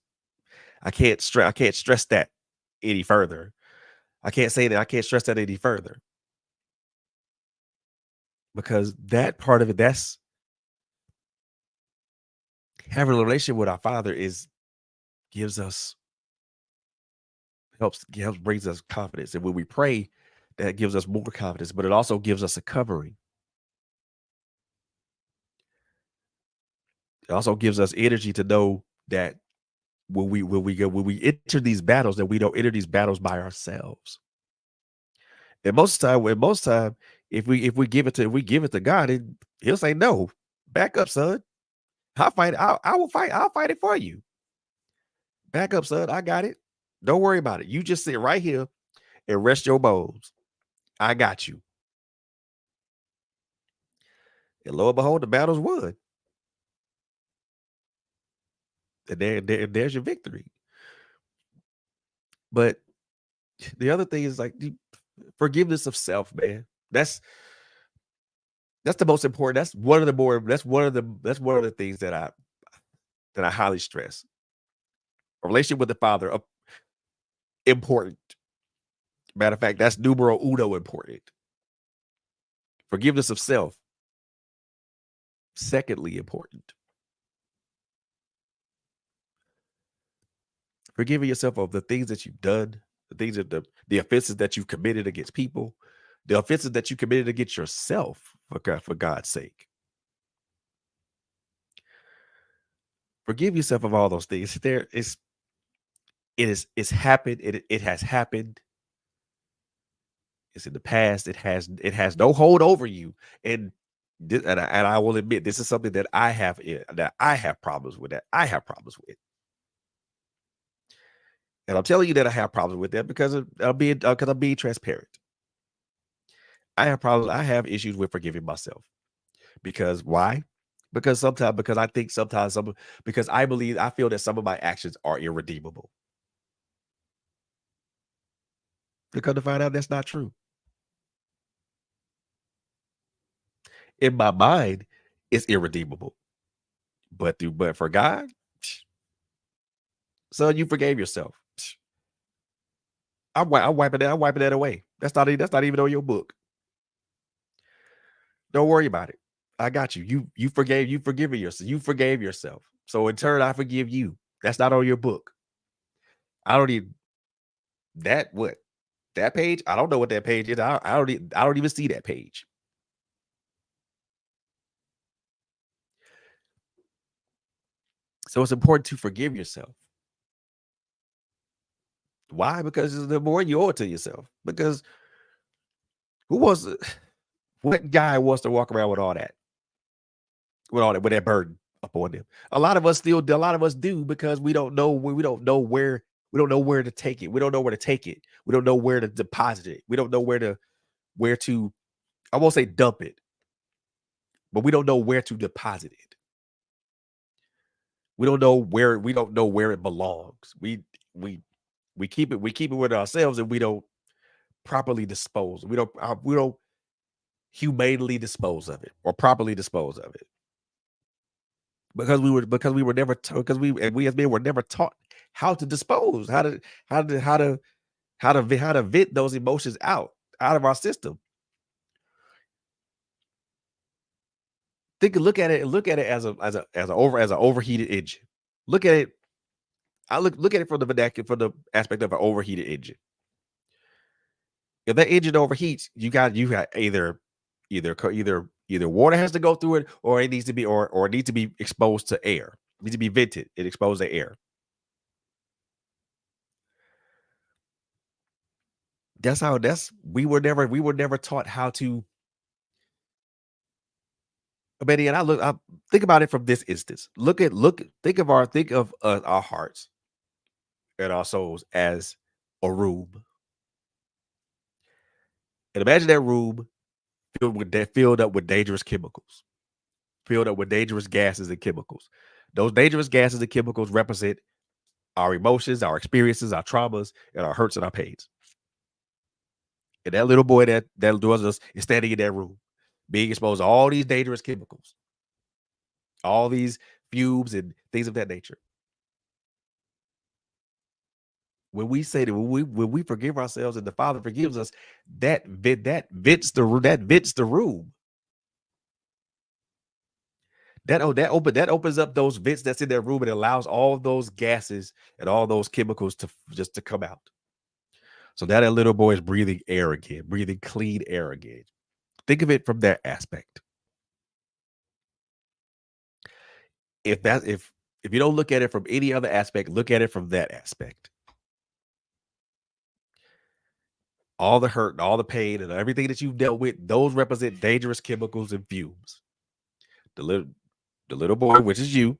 I can't stress that any further. I can't say that I can't stress that any further because that part of it, that's having a relationship with our Father is gives us helps brings us confidence. And when we pray, that gives us more confidence, but it also gives us a covering. It also gives us energy to know that when we enter these battles, that we don't enter these battles by ourselves. And most time, if we give it to God, He'll say, "No, back up, son. I'll fight. I will fight. I'll fight it for you. Back up, son. I got it. Don't worry about it. You just sit right here and rest your bones. I got you." And lo and behold, the battle's won, and there's your victory. But the other thing is like forgiveness of self, man. That's the most important. That's one of the more. That's one of the things that I highly stress. A relationship with the Father, important. Matter of fact, that's numero uno important. Forgiveness of self, secondly important. Forgiving yourself of the things that you've done, the things that the offenses that you've committed against people, the offenses that you committed against yourself, for God's sake. Forgive yourself of all those things. It's happened. It has happened. It's in the past. It has no hold over you. And and I will admit this is something that I have problems with. That I have problems with. And I'm telling you that I have problems with that because I'm being transparent. I have problems. I have issues with forgiving myself. Because why? Because I think sometimes because I feel that some of my actions are irredeemable. To come to find out that's not true. In my mind, it's irredeemable. But for God, son, you forgave yourself. I'm wiping that away. That's not even on your book. Don't worry about it. I got you. You forgiven yourself. You forgave yourself. So in turn, I forgive you. That's not on your book. I don't even that what that page. I don't know what that page is. I don't even see that page. So it's important to forgive yourself. Why? Because the more you owe it to yourself. Because who wants to, what guy wants to walk around with that burden upon them? A lot of us do because we don't know where to take it. We don't know where to take it. We don't know where to deposit it. We don't know where to I won't say dump it, but we don't know where to deposit it. We don't know where it belongs. We we keep it with ourselves and we don't properly dispose. We don't humanely dispose of it or properly dispose of it because we were never taught because we as men were never taught how to dispose, how to how to how to vent those emotions out of our system. Look at it as an overheated engine. Look at it. I look at it from the vernacular from the aspect of an overheated engine. If that engine overheats, you got either water has to go through it or it needs to be or it needs to be exposed to air. It needs to be vented and exposed to air. That's we were never taught how to Betty, and I think about it from this instance. Think of our hearts and our souls as a room, and imagine that room filled up with dangerous chemicals, filled up with dangerous gases and chemicals. Those dangerous gases and chemicals represent our emotions, our experiences, our traumas, and our hurts and our pains. And that little boy that does us is standing in that room, being exposed to all these dangerous chemicals, all these fumes and things of that nature. When we say that when we forgive ourselves and the Father forgives us, that vents the room. That opens up those vents that's in that room and allows all those gases and all those chemicals to just to come out. So now that little boy is breathing air again, breathing clean air again. Think of it from that aspect. If you don't look at it from any other aspect, look at it from that aspect. All the hurt and all the pain and everything that you've dealt with, those represent dangerous chemicals and fumes. The little the little boy, which is you,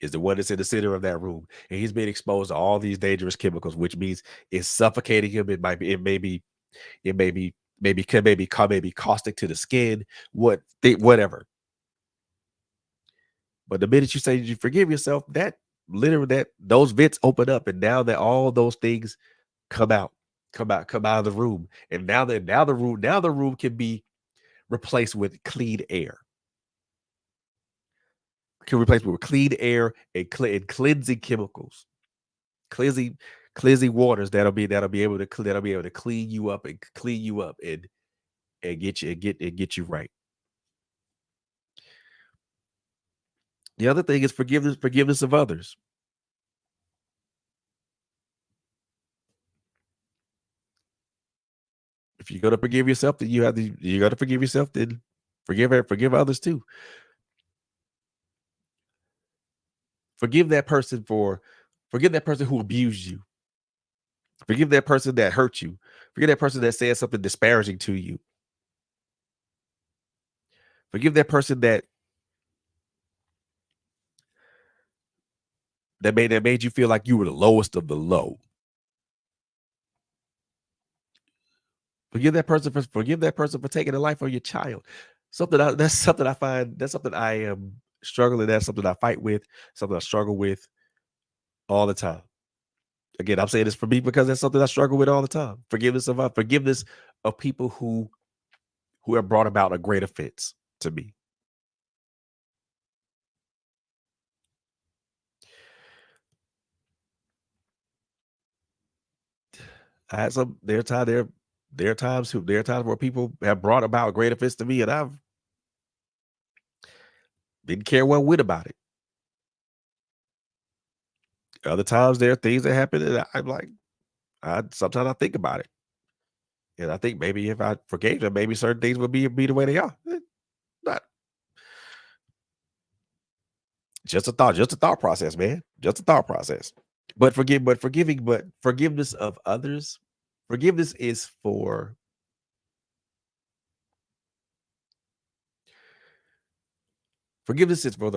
is the one that's in the center of that room, and he's being exposed to all these dangerous chemicals, which means it's suffocating him. It may be caustic to the skin, whatever. But the minute you say you forgive yourself, that literally that those vents open up, and now that all those things come out, come out of the room, and now the room can be replaced with clean air. Can replace with clean air and, and cleansing chemicals, cleansing cleansing waters that'll be able to clean you up and get you right. The other thing is forgiveness of others. If you're gonna forgive yourself, then you gotta forgive yourself, then forgive others too. Forgive that person for Forgive that person who abused you. Forgive that person that hurt you. Forgive that person that said something disparaging to you. Forgive that person that made you feel like you were the lowest of the low. Forgive that person for taking the life of your child. That's something I am struggling. That's something I fight with. Something I struggle with all the time. Again, I'm saying this for me because that's something I struggle with all the time. Forgiveness of people who have brought about a great offense to me. I had some there are times where people have brought about a great offense to me, and I've didn't care one whit about it. Other times there are things that happen, and I'm like, I sometimes I think about it, and I think maybe if I forgave them, maybe certain things would be the way they are. Not just a thought process, man, just a thought process. But forgiveness of others, forgiveness is for forgiveness is for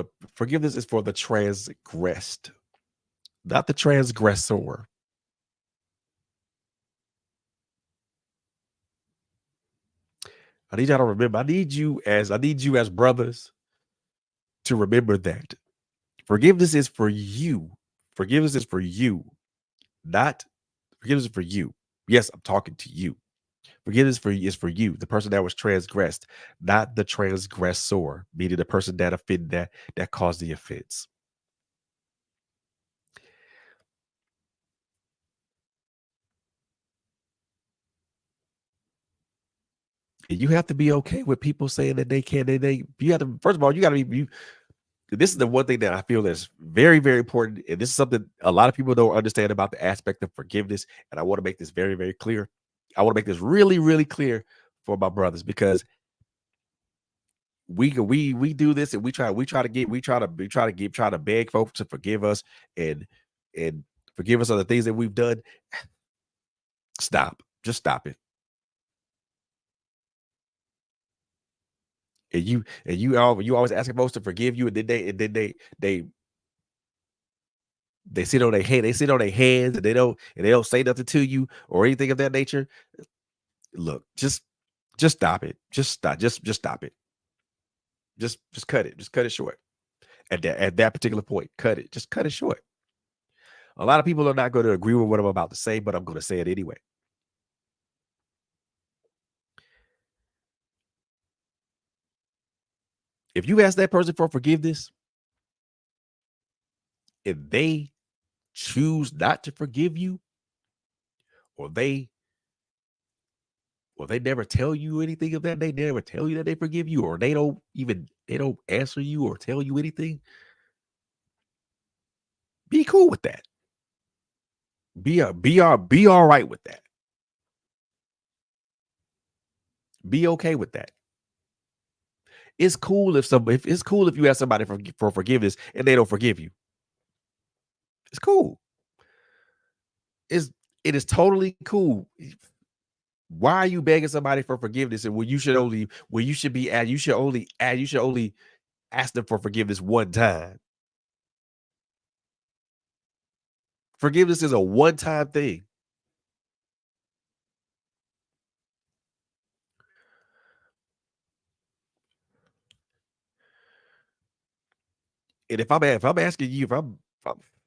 the transgressed, not the transgressor. I need y'all to remember. I need you as brothers to remember that forgiveness is for you. Forgiveness is for you, not forgiveness is for you. Yes, I'm talking to you. Forgiveness is for you, the person that was transgressed, not the transgressor, meaning the person that caused the offense. And you have to be okay with people saying that they can't. They you have to first of all you got to be you. This is the one thing that I feel is very very important, and this is something a lot of people don't understand about the aspect of forgiveness. And I want to make this very very clear. I want to make this really really clear for my brothers because we do this and we try to beg folks to forgive us and and forgive us of the things that we've done. Stop. Just stop it. And you always asking folks to forgive you, and then they sit on their head, they sit on their hands, and they don't say nothing to you or anything of that nature. Look, just stop it. Just stop it. Just cut it. Just cut it short. At that particular point, cut it. Just cut it short. A lot of people are not going to agree with what I'm about to say, but I'm going to say it anyway. If you ask that person for forgiveness and they choose not to forgive you, or they never tell you anything of that, they never tell you that they forgive you, or they don't answer you or tell you anything, be cool with that. Be all right with that. Be okay with that. If it's cool if you ask somebody for forgiveness and they don't forgive you. It's cool. It's it is totally cool. Why are you begging somebody for forgiveness, and when you should be you should only ask them for forgiveness one time. Forgiveness is a one-time thing. And if I'm asking you, if I'm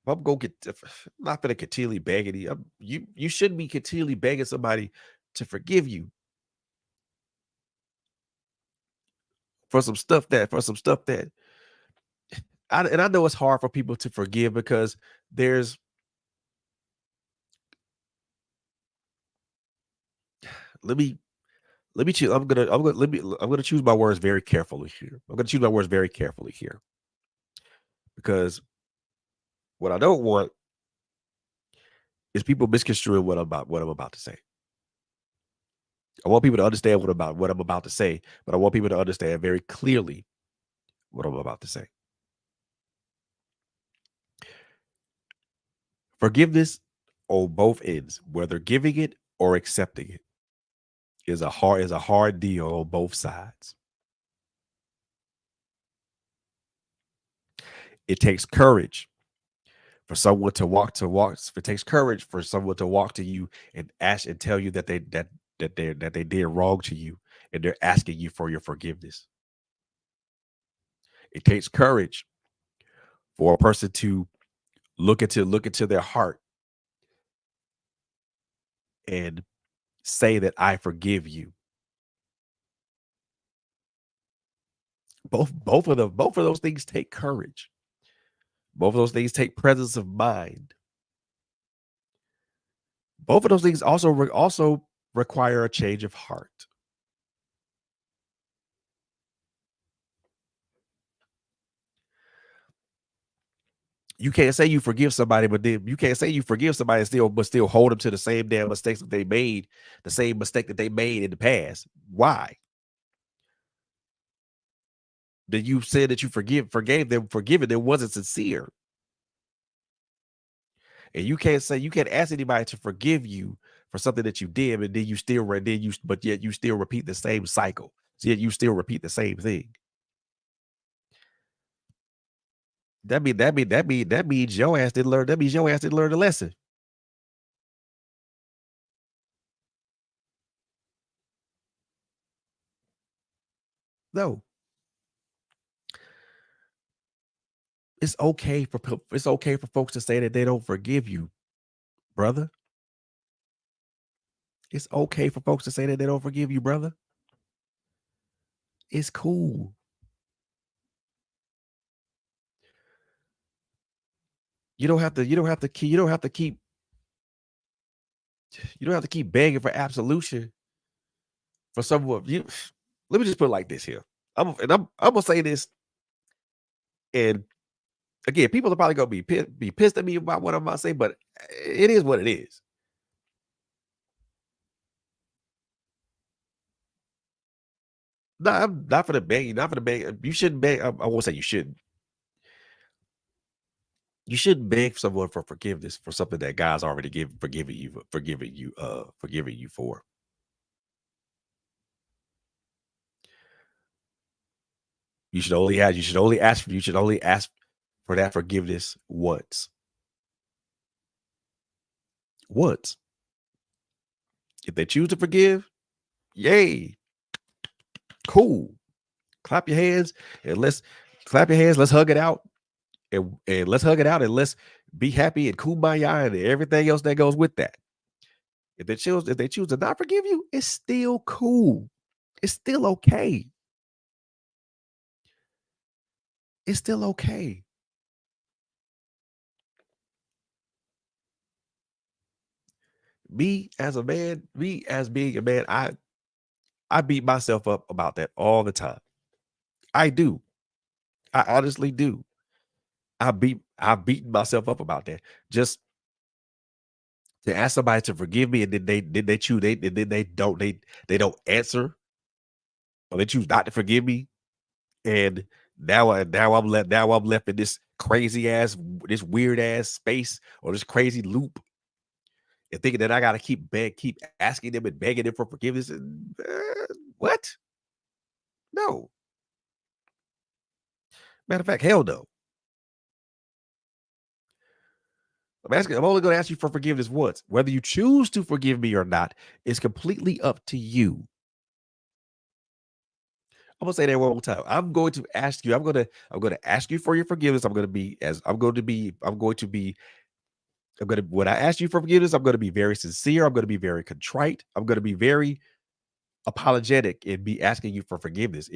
gonna get if I'm not gonna continually begging you, you shouldn't be continually begging somebody to forgive you for some stuff that I know it's hard for people to forgive because there's let me choose. I'm gonna choose my words very carefully here. I'm gonna choose my words very carefully here because what I don't want is people misconstruing what I'm about to say. I want people to understand what I'm about to say, but I want people to understand very clearly what I'm about to say. Forgiveness on both ends, whether giving it or accepting it, is a hard deal on both sides. It takes courage for someone to walk. It takes courage for someone to walk to you and ask and tell you that they did wrong to you, and they're asking you for your forgiveness. It takes courage for a person to look into their heart and say that I forgive you. Both of those things take courage. Both of those things take presence of mind. Both of those things also require a change of heart. You can't say you forgive somebody, but then you can't say you forgive somebody and still hold them to the same damn mistakes that they made, the same mistake that they made in the past. Why? Then you said that you forgave them, forgiving them wasn't sincere. And you can't ask anybody to forgive you for something that you did, and then you still re- then you but yet you still repeat the same cycle. So yet you still repeat the same thing. That means your ass didn't learn. That means your ass didn't learn the lesson. No, it's okay for folks to say that they don't forgive you, brother. It's okay for folks to say that they don't forgive you, brother. It's cool. You don't have to keep begging for absolution for someone. Let me just put it like this here. I'm gonna say this, and again, people are probably gonna be pissed at me about what I'm about to say, but it is what it is. No, I'm not for the beg, not for the beg. You shouldn't beg. I won't say you shouldn't. You shouldn't beg someone for forgiveness for something that God's already forgiving you for. You should only ask for that forgiveness once. Once. If they choose to forgive, yay, cool. Clap your hands and let's clap your hands. Let's hug it out and let's hug it out and let's be happy and kumbaya and everything else that goes with that. If they choose to not forgive you, it's still cool. It's still okay. It's still okay. Me as a man, me as being a man, I beat myself up about that all the time. I do. I honestly do. I've beaten myself up about that. Just to ask somebody to forgive me and then they choose they don't answer or they choose not to forgive me. And now I'm left in this crazy ass, this weird ass space or this crazy loop and thinking that I gotta keep asking them and begging them for forgiveness. And what? No. Matter of fact, hell no. I'm only gonna ask you for forgiveness once. Whether you choose to forgive me or not is completely up to you. I'm gonna say that one more time. I'm gonna ask you for your forgiveness. When I ask you for forgiveness, I'm gonna be very sincere. I'm gonna be very contrite. I'm gonna be very apologetic and be asking you for forgiveness.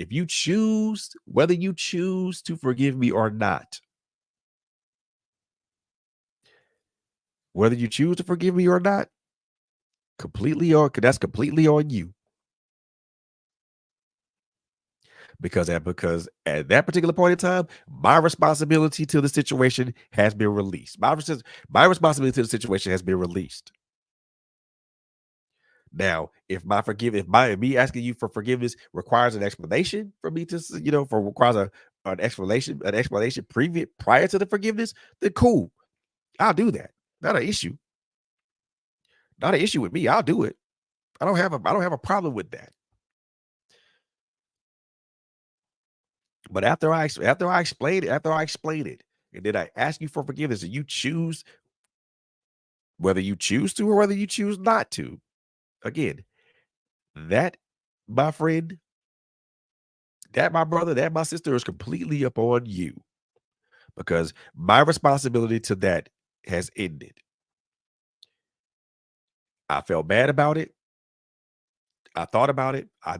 Whether you choose to forgive me or not, whether you choose to forgive me or not, that's completely on you. Because at that particular point in time, my responsibility to the situation has been released. My responsibility to the situation has been released. Now, if me asking you for forgiveness requires an explanation for me to, for requires an explanation prior to the forgiveness, then cool, I'll do that. Not an issue. Not an issue with me. I'll do it. I don't have a problem with that. But after I explain it, and then I ask you for forgiveness, and you choose whether you choose to or whether you choose not to. Again, that my friend, that my brother, that my sister is completely upon you because my responsibility to that has ended. I felt bad about it. I thought about it. I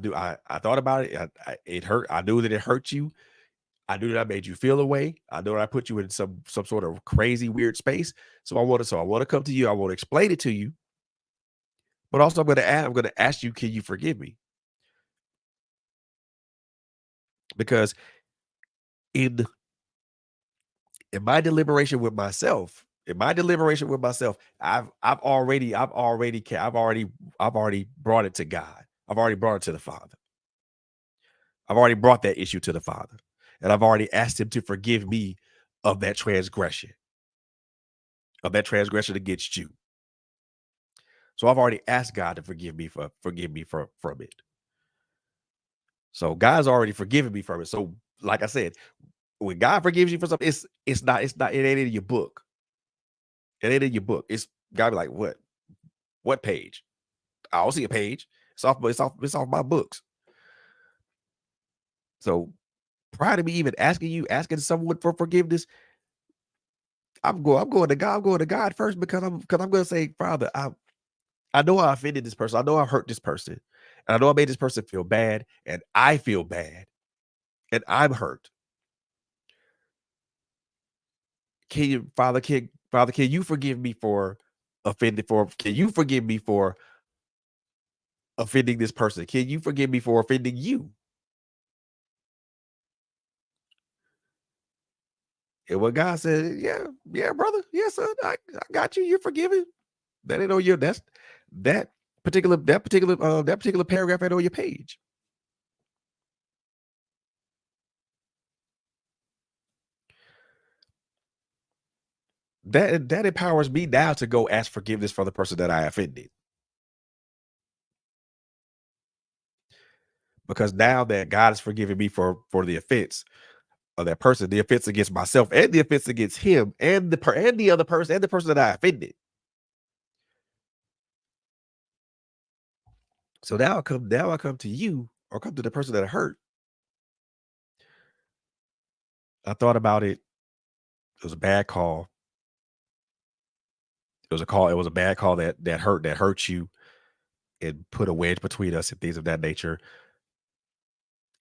thought about it. It hurt. I knew that it hurt you. I knew that I made you feel a way. I know that I put you in some sort of crazy weird space. So I want to come to you. I want to explain it to you. But also I'm going to ask you, can you forgive me? Because in in my deliberation with myself, I've already brought it to God. I've already brought it to the Father. I've already brought that issue to the Father. And I've already asked him to forgive me of that transgression, against you. So I've already asked God to forgive me from it. So God's already forgiven me from it. So like I said, when God forgives you for something, it ain't in your book. It ain't in your book. It's gotta be like, what page? I don't see a page. It's off my books. So prior to me even asking someone for forgiveness, I'm going to God first because I'm gonna say, Father, I know I offended this person. I know I hurt this person. And I know I made this person feel bad. And I feel bad. And I'm hurt. Can you forgive me for can you forgive me for offending this person? Can you forgive me for offending you? And what God said, yeah, yeah, brother, yes, son, I got you. You're forgiven. That ain't on your that that particular paragraph ain't on your page. That empowers me now to go ask forgiveness for the person that I offended. because now that God has forgiven me for the offense of that person, the offense against myself, and the offense against him, and and the other person, and the person that I offended. So now I come to you, or come to the person that I hurt. I thought about it. It was a bad call. It was a bad call that hurt you and put a wedge between us and things of that nature.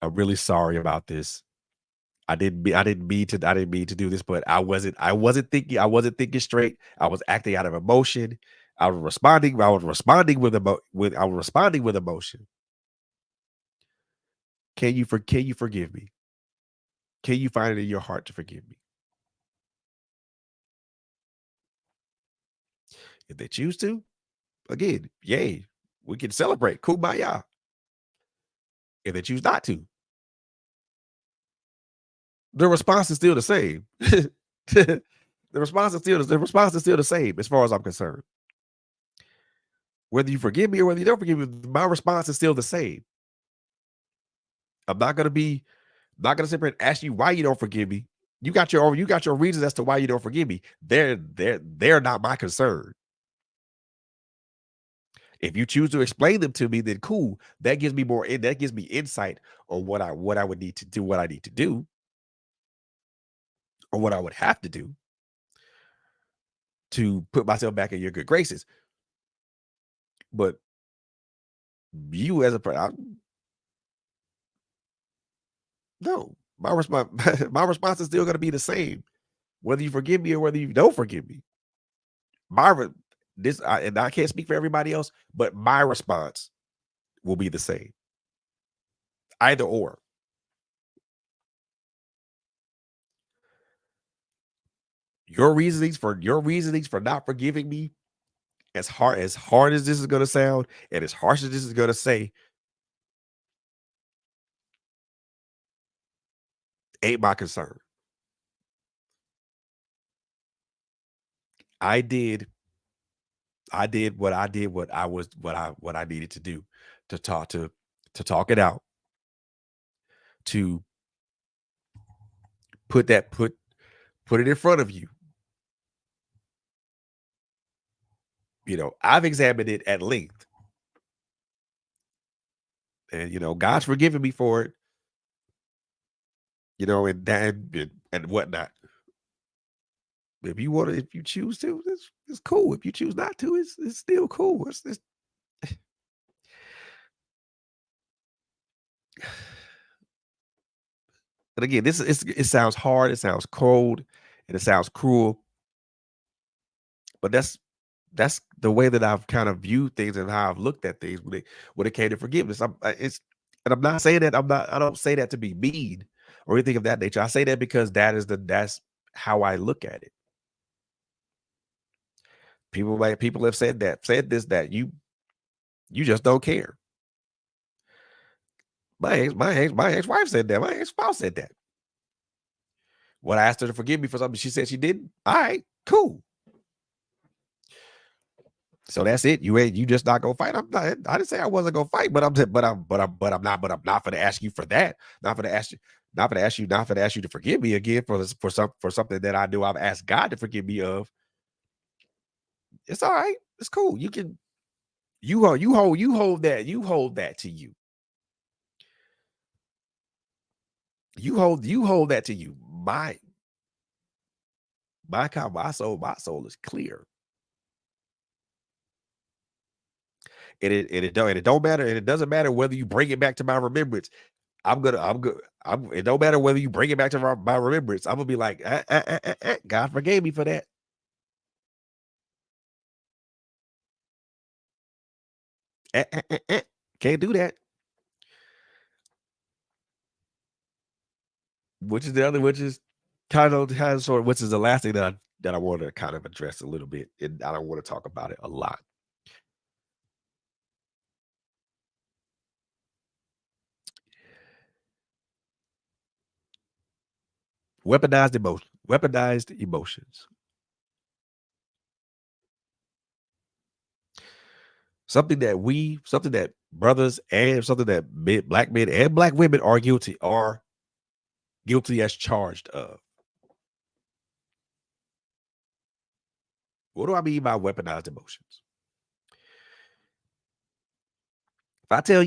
I'm really sorry about this. I didn't mean to do this, but I wasn't thinking straight. I was acting out of emotion. I was responding with emotion. Can you forgive me? Can you find it in your heart to forgive me? If they choose to, again, yay. We can celebrate. Kumbaya. If they choose not to, the response is still the same. The response is still the same as far as I'm concerned. Whether you forgive me or whether you don't forgive me, my response is still the same. I'm not gonna sit here and ask you why you don't forgive me. You got your reasons as to why you don't forgive me. They're not my concern. If you choose to explain them to me, then cool. That gives me insight on what I would need to do, what I need to do, or what I would have to do to put myself back in your good graces. But you as a person, no, my response my response is still gonna be the same, whether you forgive me or whether you don't forgive me. My re- and I can't speak for everybody else, but my response will be the same. Either or. Your reasonings for not forgiving me, as hard as this is gonna sound, and as harsh as this is gonna say, ain't my concern. I did what I needed to do to talk it out, to put that put it in front of you. I've examined it at length, and God's forgiven me for it, and whatnot. If you choose to, it's cool. If you choose not to, it's still cool. And again, it sounds hard, it sounds cold, and it sounds cruel, but that's the way that I've kind of viewed things and how I've looked at things when it came to forgiveness. I'm not saying that I don't say that to be mean or anything of that nature. I say that because that's how I look at it. People have said this, that you just don't care. My ex-wife said that. My ex-spouse said that. When I asked her to forgive me for something she said she didn't, all right, cool. So that's it. You just not gonna fight. I didn't say I wasn't gonna fight, but I'm not gonna ask you for that. Not gonna ask you, not gonna ask you to forgive me again for something that I do I've asked God to forgive me of. It's all right. It's cool. You hold that to you. You hold that to you. My soul is clear. And it don't matter, and it doesn't matter whether you bring it back to my remembrance. I'm good. It don't matter whether you bring it back to my remembrance. I'm gonna be like, God forgave me for that. Eh, eh, eh, eh. Can't do that. Which is sort of, which is the last thing that I want to kind of address a little bit, and I don't want to talk about it a lot. Weaponized emotions. Something that brothers and something that black men and black women are guilty as charged of. What do I mean by weaponized emotions? If I tell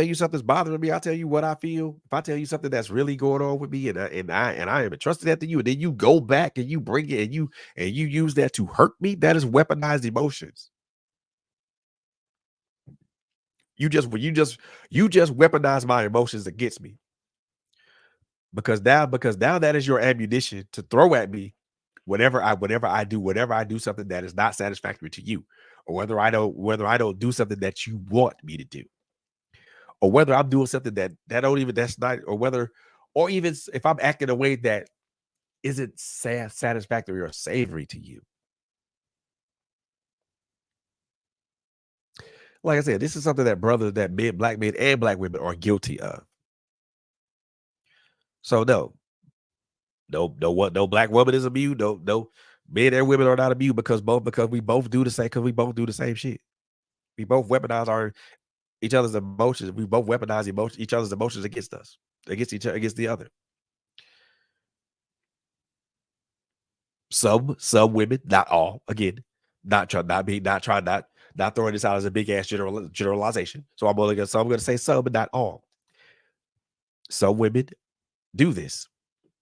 you something's bothering me, I tell you what I feel. If I tell you something that's really going on with me, and I am entrusted that to you, and then you go back and you bring it and you use that to hurt me, that is weaponized emotions. You just weaponize my emotions against me because now that is your ammunition to throw at me whenever I do something that is not satisfactory to you, or whether I don't do something that you want me to do, or whether I'm doing something that don't even that's not, or even if I'm acting a way that isn't satisfactory or savory to you. Like I said, this is something that black men and black women are guilty of. So no black woman is immune. No men and women are not immune because we both do the same shit. We both weaponize each other's emotions. We both weaponize each other's emotions against us, against each other, against the other. Some women, not all. Again, not throwing this out as a big ass generalization. So I'm gonna say some, but not all. Some women do this.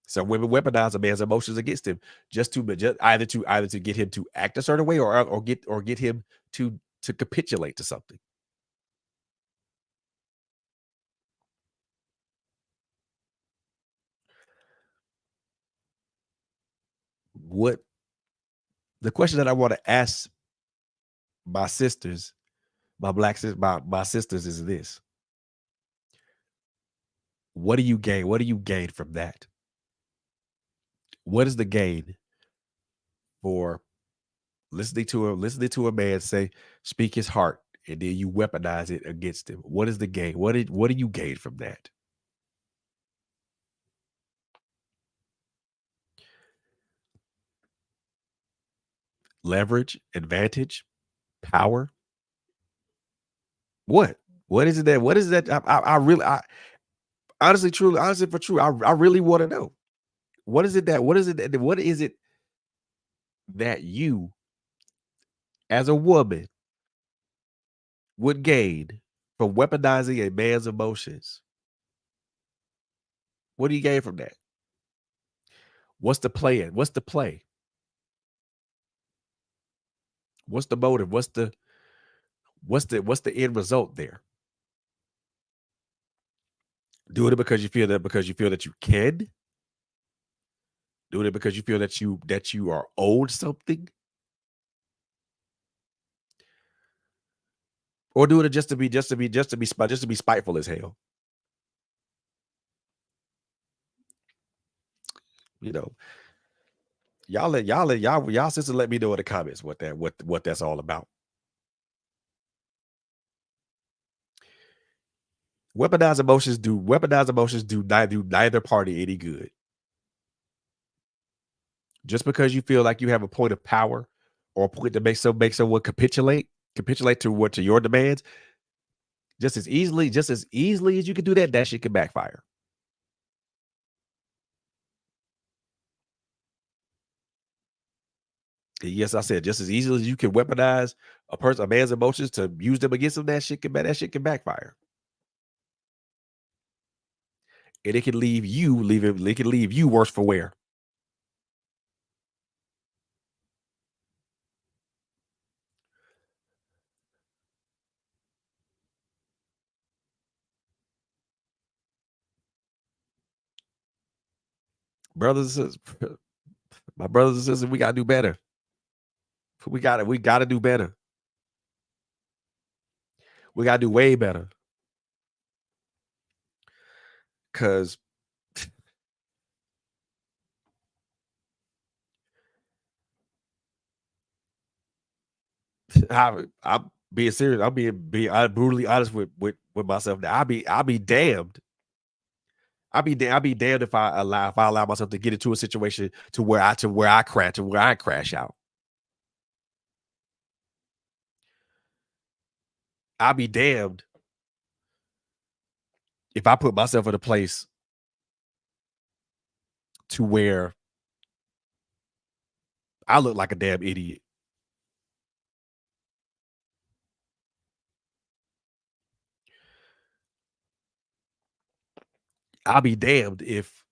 Some women weaponize a man's emotions against him just either to get him to act a certain way, or get him to capitulate to something. What the question that I want to ask my sisters, my sisters, is this: what do you gain? What do you gain from that? What is the gain for listening to a man speak his heart, and then you weaponize it against him? What is the gain? What do you gain from that? Leverage, advantage, power. What? What is it that? What is that? I really, honestly, truly, honestly, for true, I really want to know. What is it that? What is it that you, as a woman, would gain from weaponizing a man's emotions? What do you gain from that? What's the plan? What's the play? What's the motive? What's the end result there? Doing it because you feel that you can. Doing it because you feel that you are owed something, or doing it just to be spiteful as hell. You know, y'all sisters let me know in the comments what that's all about. Weaponized emotions do neither party any good. Just because you feel like you have a point of power, or a point to make someone capitulate to your demands, just as easily as you can do that, that shit can backfire. And yes, I said just as easily as you can weaponize a man's emotions to use them against him, that shit can backfire. And it can leave you worse for wear. Brothers and sisters, my brothers and sisters, we gotta do better. We gotta do better. We gotta do way better. Cause I'm being serious. I'm brutally honest with myself now. I'll be damned. I'll be damned if I allow myself to get into a situation to where I crash out. I'll be damned if I put myself in a place to where I look like a damn idiot, I'll be damned if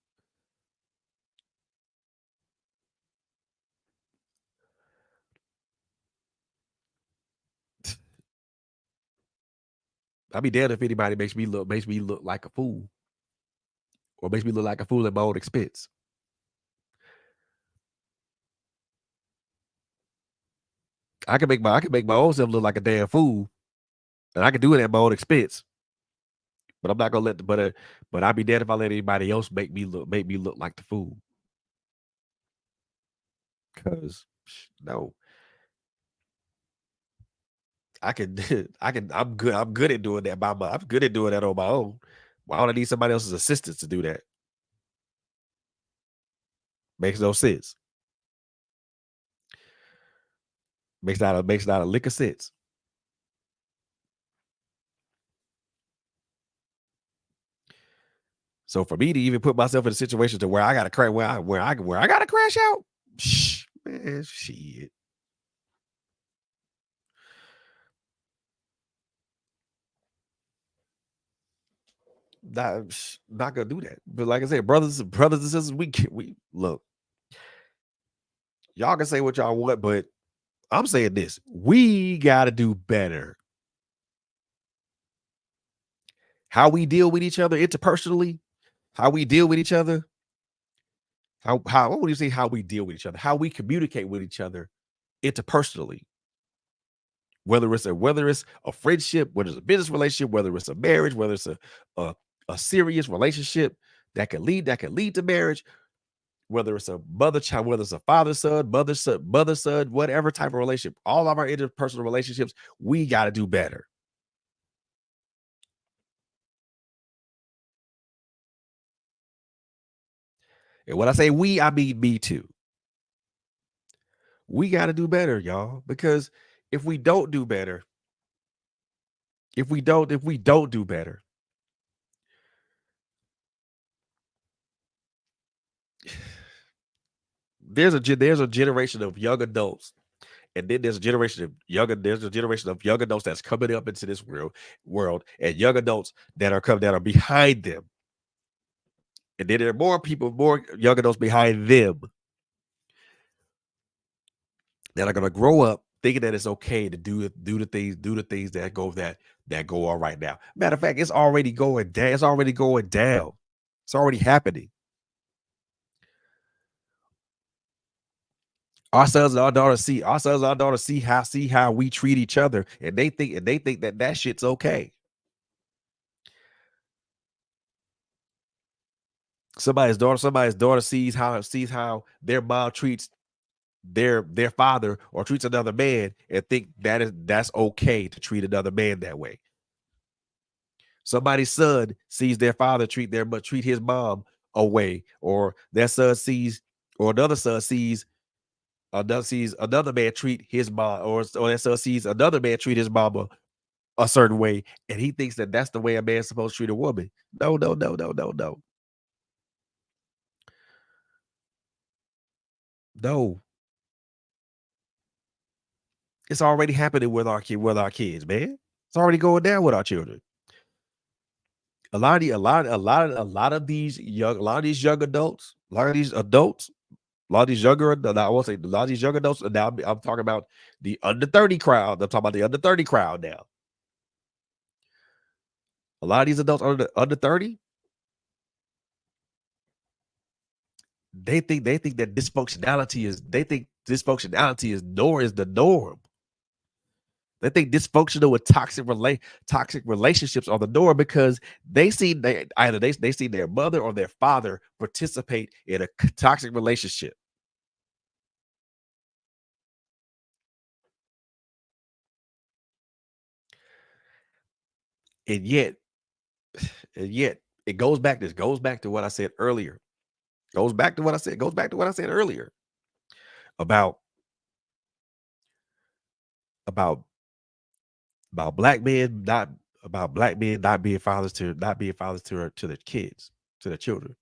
I'll be damned if anybody makes me look like a fool or makes me look like a fool at my own expense. I can make my own self look like a damn fool, and I can do it at my own expense. But I'm not gonna let the but I'll be dead if I let anybody else make me look like the fool. Cause no, I can I'm good at doing that I'm good at doing that on my own. Why would I need somebody else's assistance to do that? Makes no sense. Makes not a lick of sense. So for me to even put myself in a situation to where I gotta crash where I gotta crash out, man, shit. Not gonna do that. But like I said, brothers and sisters, we look, y'all can say what y'all want, but I'm saying this. We gotta do better. How we deal with each other interpersonally, how we deal with each other, how what would you say how we deal with each other, how we communicate with each other interpersonally, whether it's a friendship, whether it's a business relationship, whether it's a marriage, whether it's a, a serious relationship that can lead to marriage, whether it's a mother child, whether it's a father son, mother son, whatever type of relationship, all of our interpersonal relationships, we got to do better. And when I say we, I mean me too. We got to do better, y'all, because if we don't do better, if we don't do better, there's a generation of young adults, and then there's a generation of young adults that's coming up into this world, and young adults that are behind them, and then there are more young adults behind them that are going to grow up thinking that it's okay to do the things that go on right now. Matter of fact, it's already going down. It's already going down. It's already happening. Our sons and our daughters see how we treat each other, and they think that shit's okay. Somebody's daughter sees how their mom treats their father or treats another man, and think that's okay to treat another man that way. Somebody's son sees their father treat his mom away, or their son sees or another son sees another man treat his mom, or that son sees another man treat his mama a certain way, and he thinks that that's the way a man's supposed to treat a woman. No, no, no, no, no, no, no. It's already happening with our kids, man. It's already going down with our children. A lot of these young adults, a lot of these I won't say a lot of these young adults. Now I'm talking about the under 30 crowd. I'm talking about the under 30 crowd now. A lot of these adults under 30, they think that dysfunctionality is the norm. They think dysfunctional with toxic relationships are the norm, because they see their mother or their father participate in a toxic relationship, and yet it goes back to what I said earlier. Goes back to what I said earlier about about about black men not about black men not being fathers to their kids, to their children.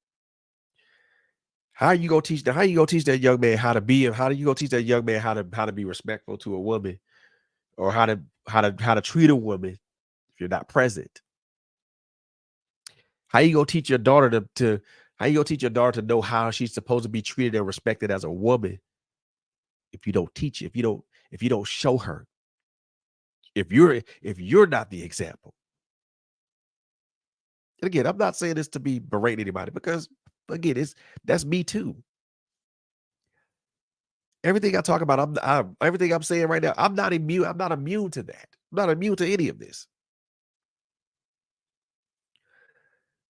How you gonna teach that young man how to be, and how do you gonna teach that young man how to be respectful to a woman, or how to treat a woman if you're not present? How you gonna teach your daughter to how you gonna teach your daughter to know how she's supposed to be treated and respected as a woman if you don't teach, if you don't show her, if you're not the example? And again, I'm not saying this to be berate anybody, because again, that's me too. Everything I talk about, everything I'm saying right now, I'm not immune. I'm not immune to that. I'm not immune to any of this.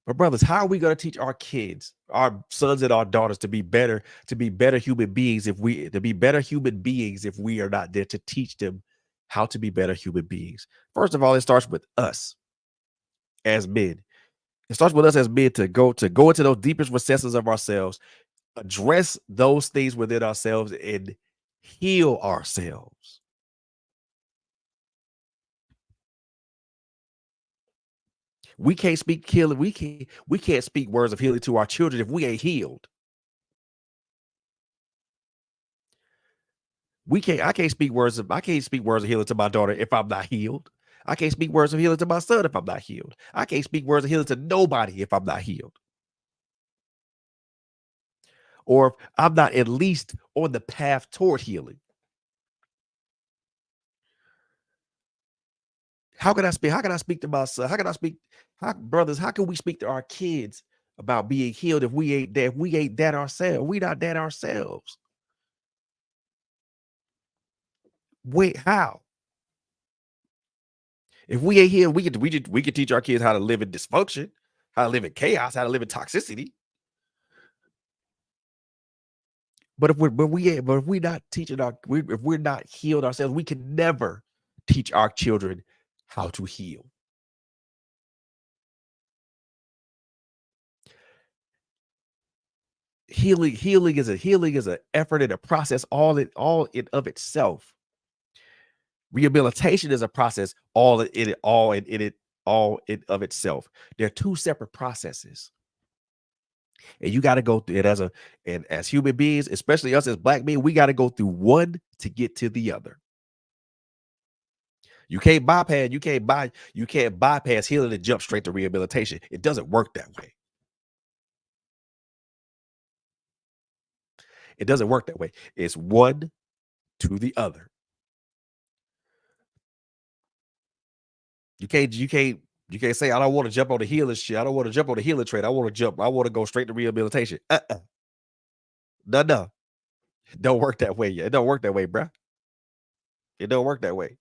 But brothers, how are we going to teach our kids, our sons and our daughters, to be better human beings if we are not there to teach them how to be better human beings? First of all, it starts with us as men. It starts with us as men to go into those deepest recesses of ourselves, address those things within ourselves, and heal ourselves. We can't speak healing. We can't speak words of healing to our children if we ain't healed. I can't speak words of healing to my daughter if I'm not healed. I can't speak words of healing to my son if I'm not healed. I can't speak words of healing to nobody if I'm not healed. Or if I'm not at least on the path toward healing. How can I speak to my son? Brothers, how can we speak to our kids about being healed if we ain't that ourselves? We not that ourselves. Wait, how? If we ain't healed, we could teach our kids how to live in dysfunction, how to live in chaos, how to live in toxicity. But if we're not teaching if we're not healed ourselves, we can never teach our children how to heal. Healing is an effort and a process all in of itself. Rehabilitation is a process all in of itself. They're two separate processes. And you got to go through it as human beings, especially us as black men, we got to go through one to get to the other. You can't bypass healing and jump straight to rehabilitation. It doesn't work that way. It doesn't work that way. It's one to the other. You can't say, I don't want to jump on the healing shit. I don't want to jump on the healing train. I want to go straight to rehabilitation. No, no. It don't work that way. It don't work that way, bruh. It don't work that way.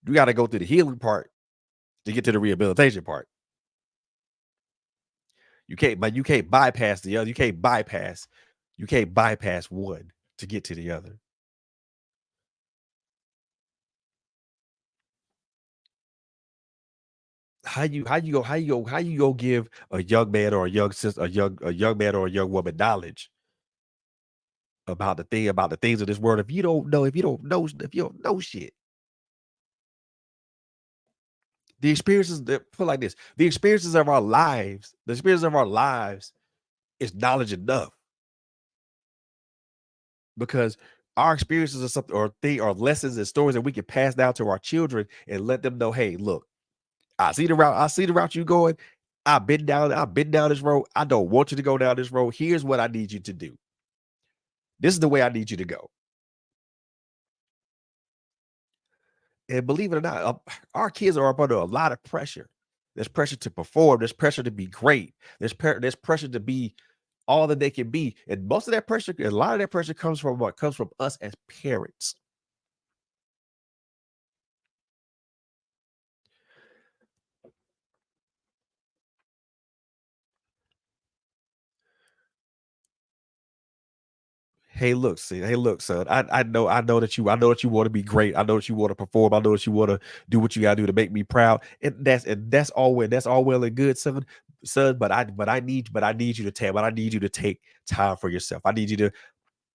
You got to go through the healing part to get to the rehabilitation part. You can't bypass the other. You can't bypass one to get to the other. How you go give a young man or a young sister a young man or a young woman knowledge about the things of this world if you don't know shit. The experiences that put like this, the experiences of our lives is knowledge enough, because our experiences are something, or they are lessons and stories that we can pass down to our children and let them know, hey, look, I see the route you going. I've been down this road. I don't want you to go down this road. Here's what I need you to do. This is the way I need you to go. And believe it or not, our kids are up under a lot of pressure. There's pressure to perform. There's pressure to be great. There's pressure to be all that they can be. And most of that pressure, a lot of that pressure comes from what? Comes from us as parents. Hey, look, son. I know that you want to be great. I know that you want to perform. I know that you want to do what you gotta do to make me proud. And that's all well and good, son. But I need you to take time for yourself. I need you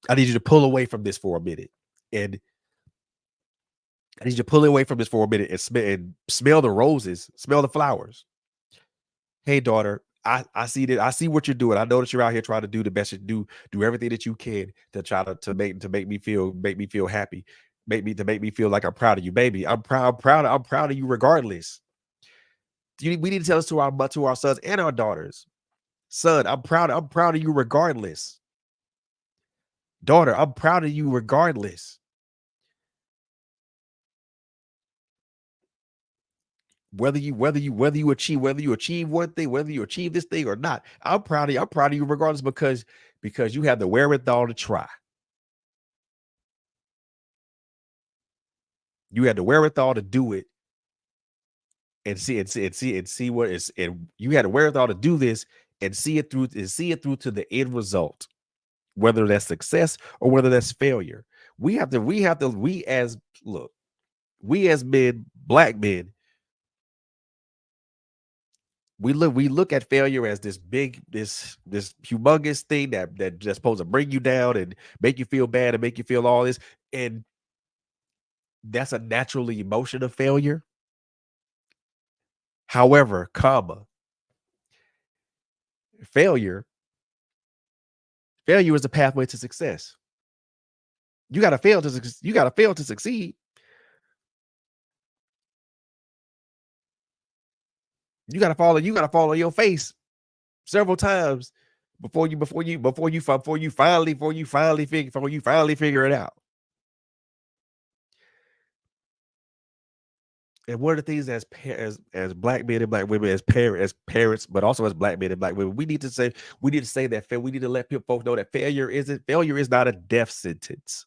to pull away from this for a minute. And I need you to pull away from this for a minute and smell the roses, smell the flowers. Hey, daughter, I see that I see what you're doing. I know that you're out here trying to do the best you do everything that you can to try to make me feel happy, make me feel like I'm proud of you, baby. I'm proud of you regardless. We need to tell this to our sons and our daughters. Son, I'm proud of you regardless. Daughter, I'm proud of you regardless. Whether you achieve one thing, whether you achieve this thing or not, I'm proud of you. I'm proud of you regardless because you have the wherewithal to try. You had the wherewithal to do it and see what is and you had the wherewithal to do this and see it through to the end result, whether that's success or whether that's failure. We as look, we as men, black men, we look at failure as this humongous thing that's supposed to bring you down and make you feel bad and make you feel all this. And that's a natural emotion of failure. However, comma, failure, failure is the pathway to success. You gotta fail to succeed. You gotta fall on your face several times before you finally figure it out. And one of the things as black men and black women, as parents, but also as black men and black women, we need to say that we need to let people folks know that failure is not a death sentence.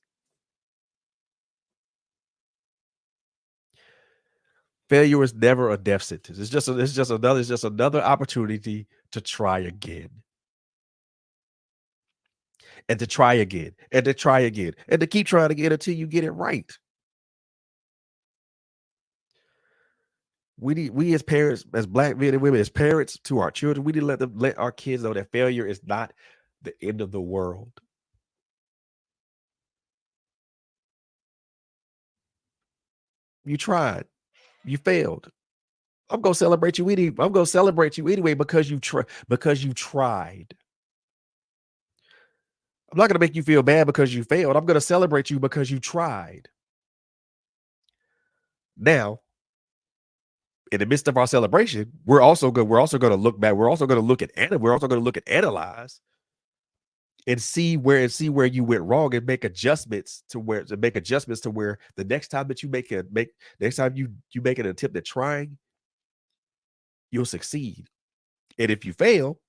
Failure is never a death sentence. It's just another opportunity to try again and to try again and to try again and to keep trying again until you get it right. We as parents, as black men and women, as parents to our children, we need to let our kids know that failure is not the end of the world. You tried, you failed. I'm gonna celebrate you anyway because you tried. I'm not gonna make you feel bad because you failed. I'm gonna celebrate you because you tried. Now, in the midst of our celebration, we're also gonna look back. We're also gonna look at analyze and see where you went wrong and make adjustments to where the next time that you make next time you make an attempt at trying, you'll succeed. And if you fail,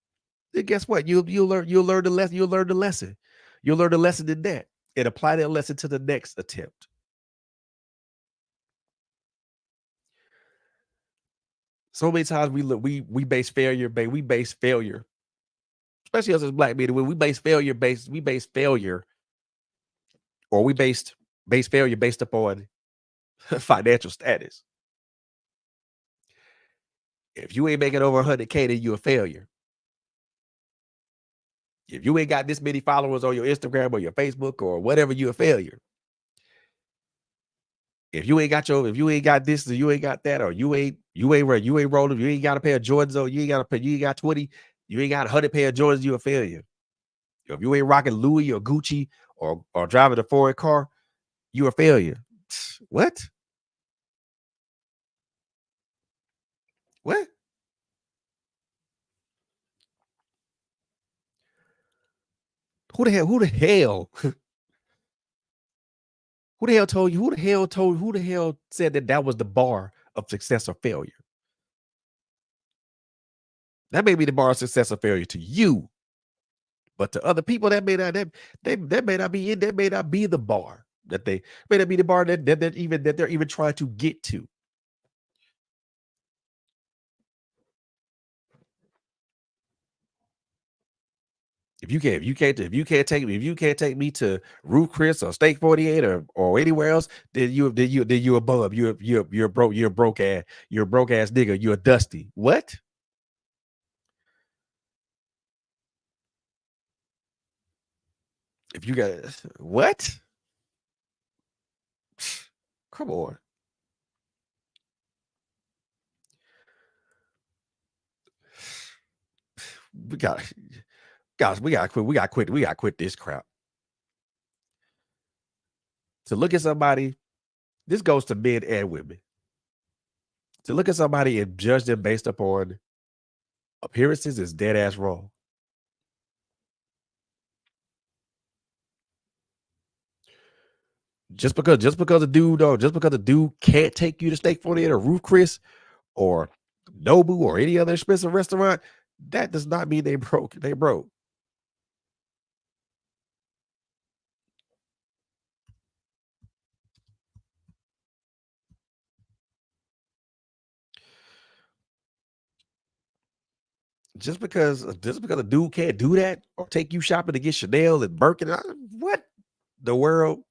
then guess what? You'll learn the lesson in that and apply that lesson to the next attempt. So many times we base we base failure, especially us as black men. When we base failure or we based base failure based upon financial status. If you ain't making over 100K, then you're a failure. If you ain't got this many followers on your Instagram or your Facebook or whatever, you're a failure. If you ain't got this, or you ain't got that, or you ain't rolling, you ain't got a pair of Jordans, or you ain't got 20, you ain't got 100 pair of Jordans, you a failure. If you ain't rocking Louis or Gucci or driving a foreign car, you a failure. What? What? Who the hell who the hell said that that was the bar of success or failure? That may be the bar of success or failure to you, but to other people, that may not be it. That may not be the bar that they may not be the bar that they're even trying to get to. If you can't take me to Ruth Chris or Steak 48 or anywhere else, then you a bum. You're a broke ass nigga. You're a dusty. What? If you got what? Come on. we got guys, we gotta quit. We gotta quit. We gotta quit this crap. To look at somebody, this goes to men and women. To look at somebody and judge them based upon appearances is dead ass wrong. Just because a dude can't take you to Steak 48 or Roof Chris or Nobu or any other expensive restaurant, that does not mean they broke. They broke. Just because a dude can't do that or take you shopping to get Chanel and Birkin, what the world?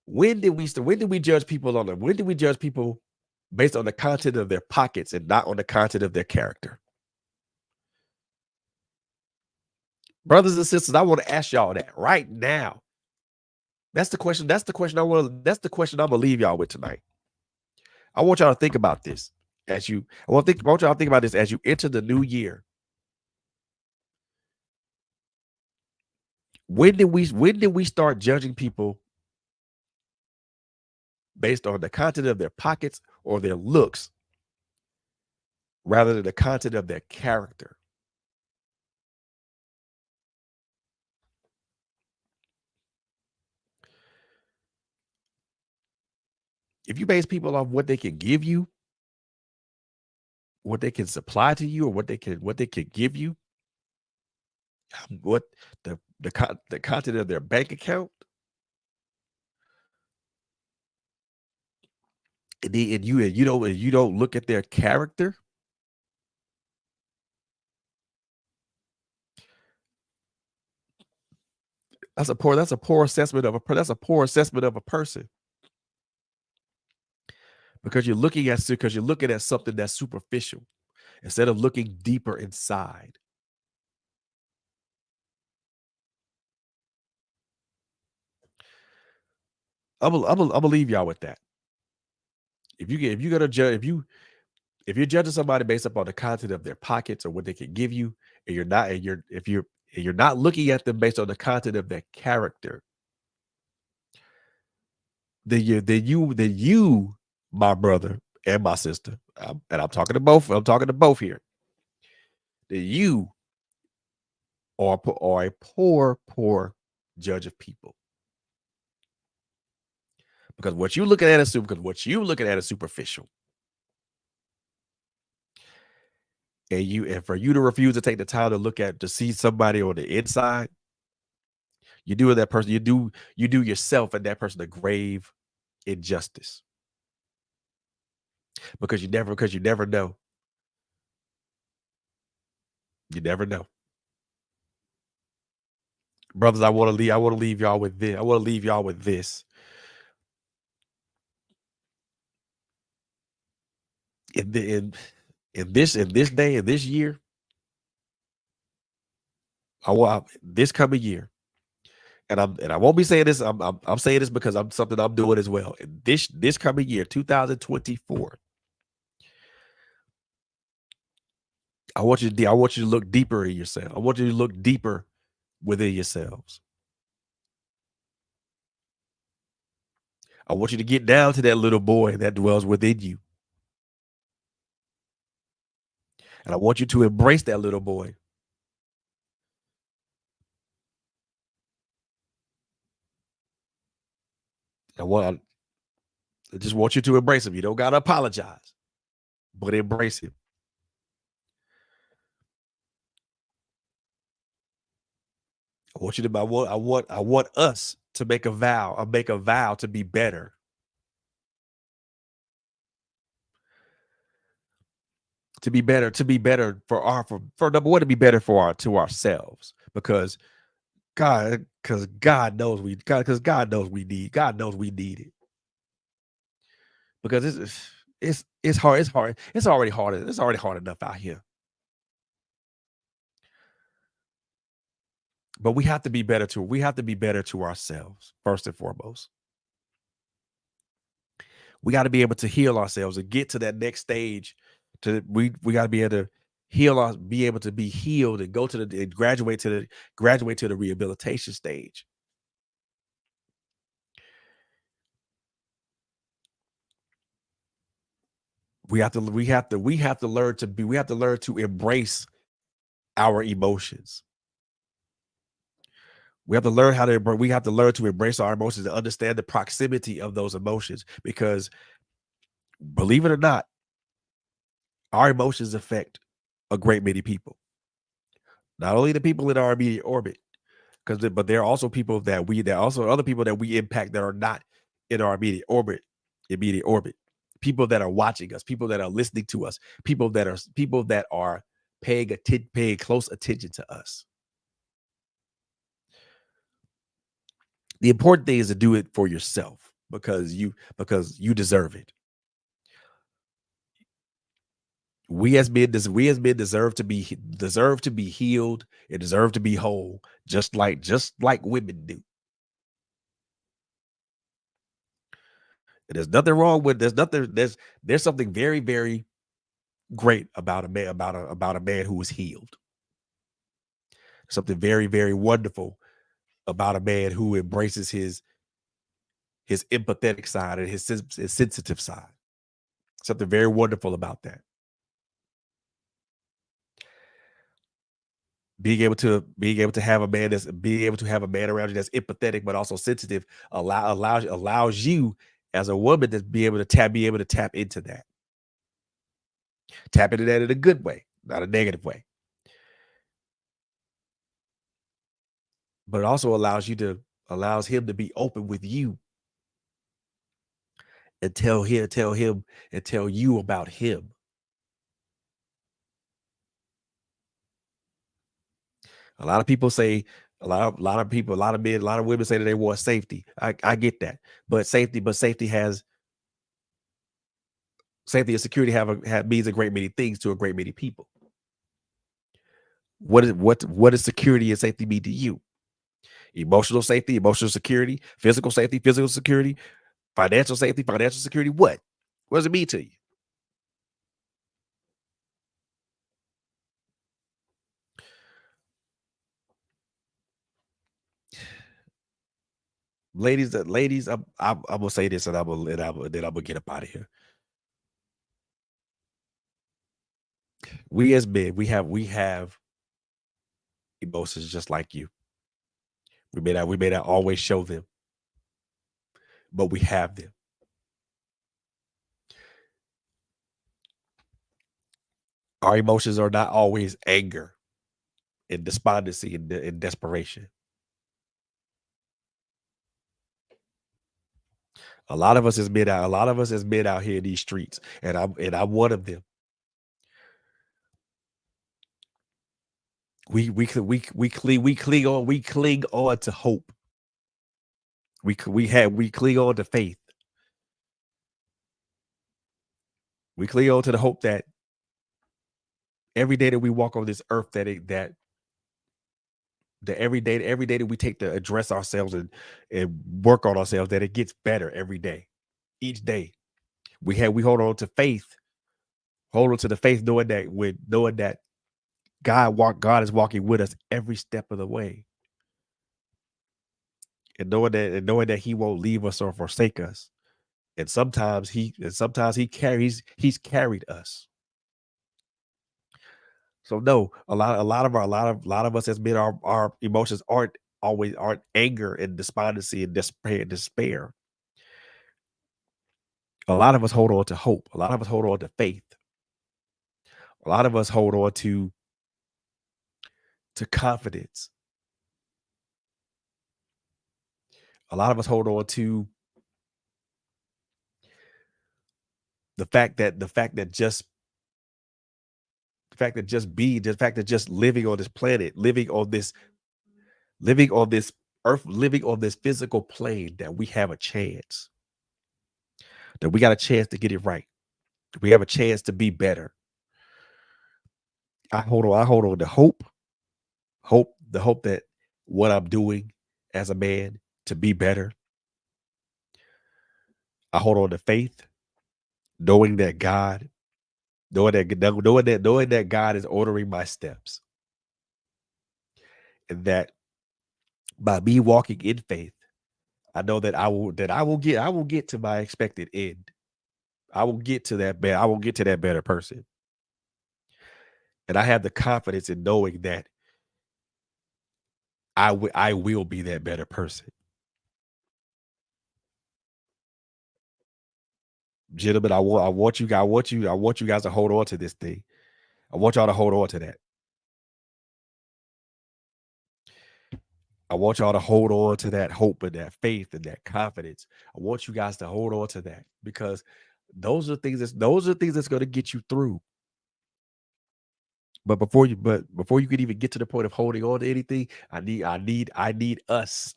When did we judge people on the when did we judge people based on the content of their pockets and not on the content of their character? Brothers and sisters, I want to ask y'all that right now. That's the question. That's the question I'm gonna leave y'all with tonight. I want y'all to think about this I want y'all to think about this as you enter the new year. When did we start judging people based on the content of their pockets or their looks rather than the content of their character? If you base people off what they can give you, what they can supply to you, or what they can give you, what the content of their bank account, and you don't look at their character, that's a poor assessment of a person because you're looking at something that's superficial instead of looking deeper inside. I'm gonna leave y'all with that. If you gotta judge if you're judging somebody based upon the content of their pockets or what they can give you, and you're not and you're if you're and you're not looking at them based on the content of their character, then you, my brother and my sister, and I'm talking to both here. That you are a poor judge of people because what you looking at is superficial, and for you to refuse to take the time to see somebody on the inside, you do yourself and that person a grave injustice because you never know. You never know. Brothers, I want to leave y'all with this. I want to leave y'all with this. In the in this day, in this year, this coming year, and I won't be saying this. I'm saying this because I'm something I'm doing as well. This coming year, 2024, I want you to look deeper in yourself. I want you to look deeper within yourselves. I want you to get down to that little boy that dwells within you, and I want you to embrace that little boy. I just want you to embrace him. You don't gotta apologize, but embrace him. I want us to make a vow to be better, to be better for number one, to be better for our to ourselves because God knows we need it because it's hard it's already hard enough out here, but we have to be better to ourselves first and foremost. We got to be able to heal ourselves and get to that next stage. We got to be able to heal us, be able to be healed and go to the and graduate to the rehabilitation stage. We have to learn to be we have to learn to embrace our emotions. We have to learn to embrace our emotions and understand the proximity of those emotions, because believe it or not, our emotions affect a great many people. Not only the people in our immediate orbit, but there are also people there are also other people that we impact that are not in our immediate orbit. People that are watching us, people that are listening to us, people that are paying close attention to us. The important thing is to do it for yourself, because you deserve it. We as men deserve to be healed and deserve to be whole, just like women do. And there's something very, very great about a man who is healed. Something very, very wonderful about a man who embraces his empathetic side and his sensitive side. Something very wonderful about that. Being able to have a man around you that's empathetic but also sensitive allows you as a woman to be able to tap into that. Tap into that in a good way, not a negative way. But it also allows him to be open with you and tell you about him. A lot of people say a lot of men, a lot of women say that they want safety. I get that. But safety and security means a great many things to a great many people. What does security and safety mean to you? Emotional safety, emotional security, physical safety, physical security, financial safety, financial security. What does it mean to you? Ladies, I'm gonna say this, and then I'm gonna get up out of here. We as men, we have emotions just like you. We may not always show them, but we have them. Our emotions are not always anger and despondency and desperation. A lot of us as men out here in these streets, and I'm one of them. We cling on to hope. We cling on to faith. We cling on to the hope that every day that we walk on this earth, that every day that we take to address ourselves and work on ourselves, that it gets better every day, each day. We hold on to the faith, knowing that God is walking with us every step of the way, and knowing that He won't leave us or forsake us. And sometimes he's carried us. So no, a lot of us as men, our emotions aren't anger and despondency and despair. A lot of us hold on to hope. A lot of us hold on to faith. A lot of us hold on to confidence. A lot of us hold on to the fact that just living on this planet, living on this earth, living on this physical plane, that we have a chance, that we got a chance to get it right. We have a chance to be better. I hold on to the hope that what I'm doing as a man to be better. I hold on to faith. knowing that God, knowing that God is ordering my steps, and that by me walking in faith, I know that I will get to my expected end. I will get to that I will get to that better person. And I have the confidence in knowing that I will be that better person. Gentlemen, I want you guys to hold on to this thing. I want y'all to hold on to that. I want y'all to hold on to that hope and that faith and that confidence. I want you guys to hold on to that because those are things that's going to get you through. But before you can even get to the point of holding on to anything, I need us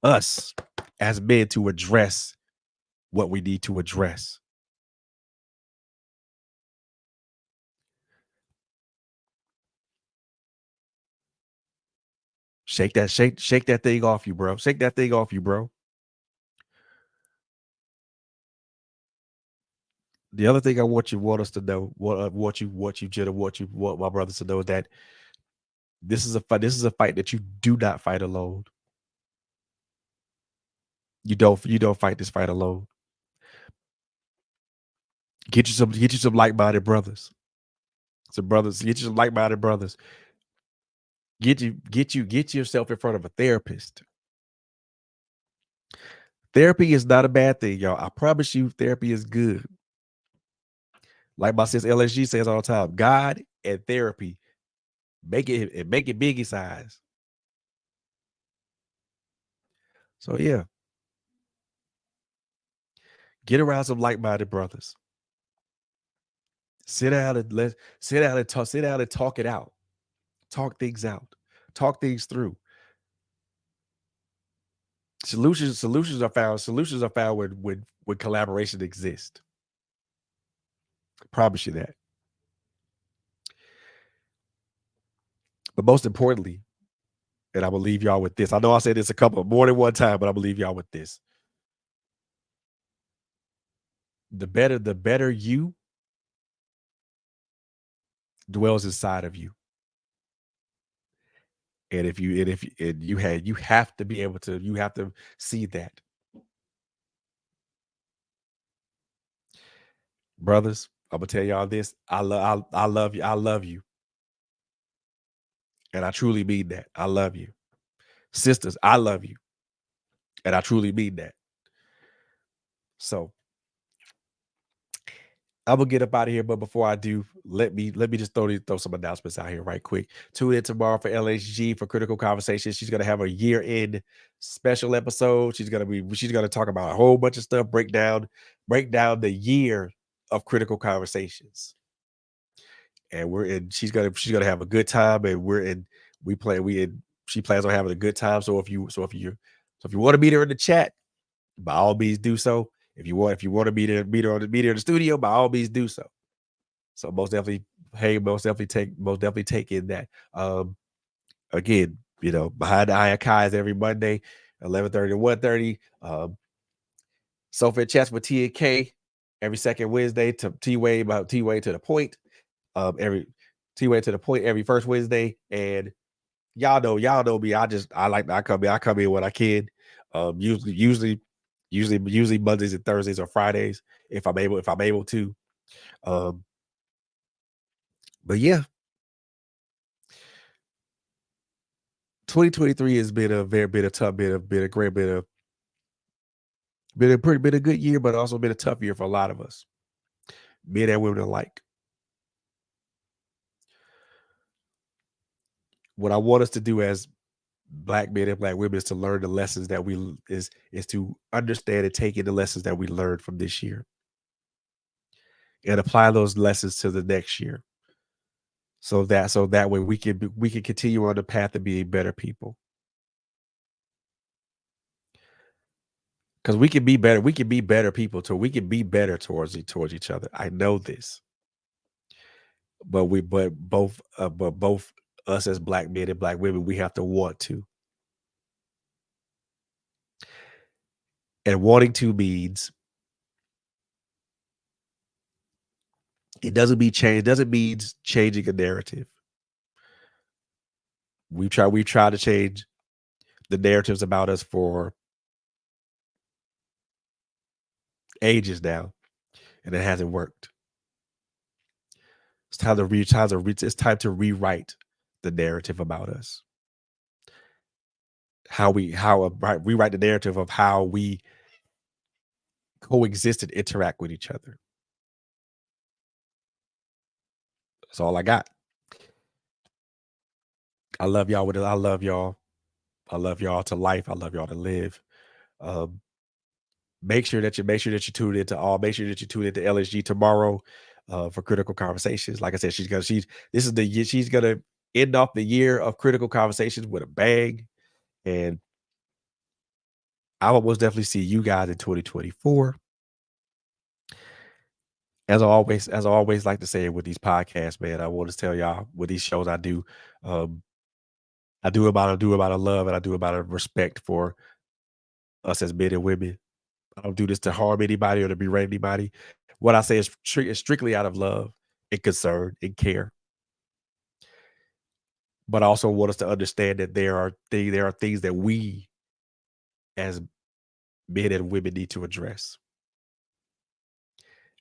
as men to address what we need to address. Shake that thing off you, bro. Shake that thing off you, bro. The other thing I want us to know, what my brothers to know is that this is a fight. This is a fight that you do not fight alone. You don't fight this fight alone. Get you some like-minded brothers. Some brothers, get you some like-minded brothers. Get yourself in front of a therapist. Therapy is not a bad thing, y'all. I promise you, therapy is good. Like my sis LSG says all the time, God and therapy make it biggie size. So yeah, get around some like-minded brothers. Sit down and sit down and talk it out. Talk things out. Talk things through. Solutions are found when collaboration exists. I promise you that. But most importantly, and I will leave y'all with this. I know I said this a couple more than one time, but I will leave y'all with this. The better you dwells inside of you. And if and you have to be able to, you have to see that. Brothers, I'm gonna tell y'all this. I love you. I love you. And I truly mean that. I love you. Sisters, I love you. And I truly mean that. So I'm gonna get up out of here, but before I do, let me just throw some announcements out here right quick. Tune in tomorrow for LHG for Critical Conversations. She's gonna have a year end special episode. She's gonna talk about a whole bunch of stuff, break down the year of Critical Conversations. And she's gonna have a good time, and we in she plans on having a good time. So if you want to meet her in the chat, by all means do so. If you want to meet her in the studio, by all means do so. So most definitely, hey, most definitely take in that. Again, behind the Iron Kai is every Monday, 11:30 to 1:30. Sofa Chats with T and K every second Wednesday to T Way to the point. Every T Way to the point every first Wednesday. And y'all know me. I come in when I can. Usually Mondays and Thursdays or Fridays if I'm able to. Um, but yeah, 2023 has been a tough been a great been a good year, but also been a tough year for a lot of us, men and women alike. What I want us to do as black men and black women is to learn the lessons that is to understand and take in the lessons that we learned from this year and apply those lessons to the next year. So that way we can continue on the path of being better people. Because we can be better people too. We can be better towards each other. I know this. But both us as black men and black women, we have to want to. And wanting to means It doesn't mean change. Doesn't mean changing a narrative. We try to change the narratives about us for ages now, and it hasn't worked. It's time to rewrite the narrative about us. Rewrite the narrative of how we coexist and interact with each other. That's all I got. I love y'all with it. I love y'all. I love y'all to life. I love y'all to live. Um, make sure that you tune into all. Make sure that you tune into LSG tomorrow for critical conversations. Like I said, she's this is the year she's gonna end off the year of critical conversations with a bang. And I will most definitely see you guys in 2024. As I always like to say with these podcasts, man, I want to tell y'all with these shows I do, um, I do about a love and I do about a respect for us as men and women. I don't do this to harm anybody or to berate anybody. What I say is strictly out of love and concern and care. But I also want us to understand that there are things that we as men and women need to address.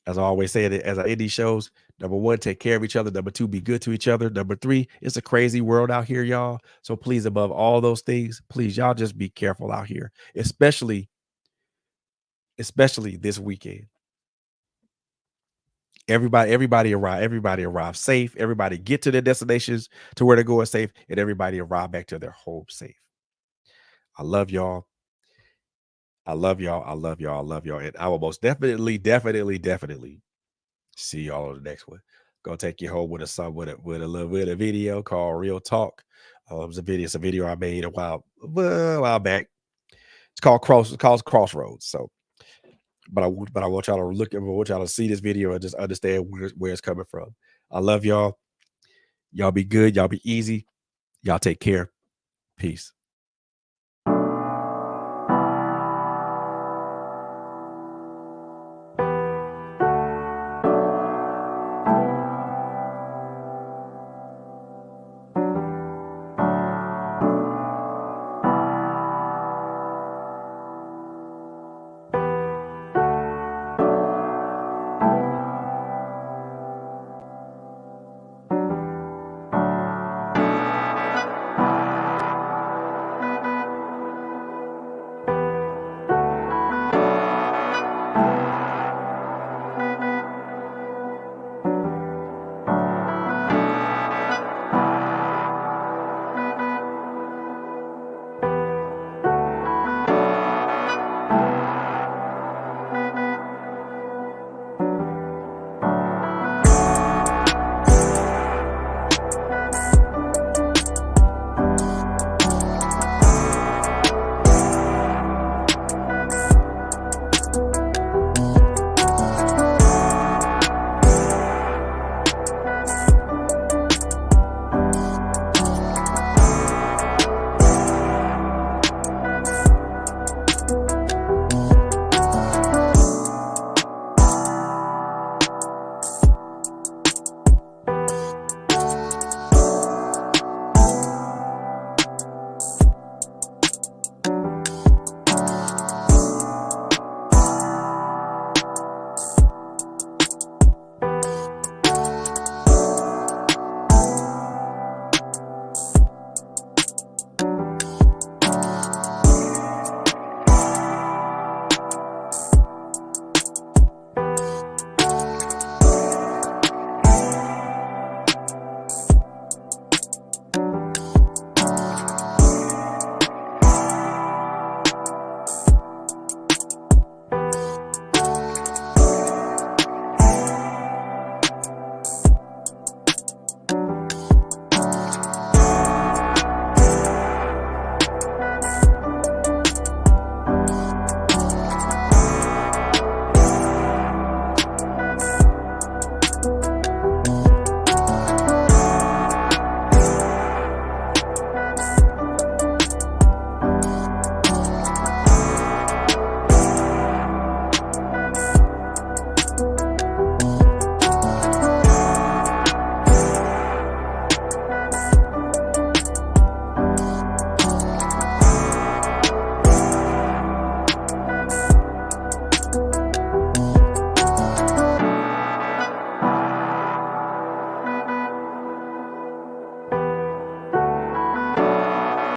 As I always say, as I end these shows, number one, take care of each other. Number two, be good to each other. Number three, it's a crazy world out here, y'all. So please, above all those things, please, y'all just be careful out here, especially this weekend. Everybody arrive safe. Everybody get to their destinations to where they're going safe, and everybody arrive back to their home safe. I love y'all. I love y'all. I love y'all. I love y'all. And I will most definitely see y'all on the next one. Gonna take you home with a little bit of video called Real Talk. It's a video I made a while back. It's called Crossroads. So, but I want y'all to I want y'all to see this video and just understand where it's coming from. I love y'all. Y'all be good. Y'all be easy. Y'all take care. Peace.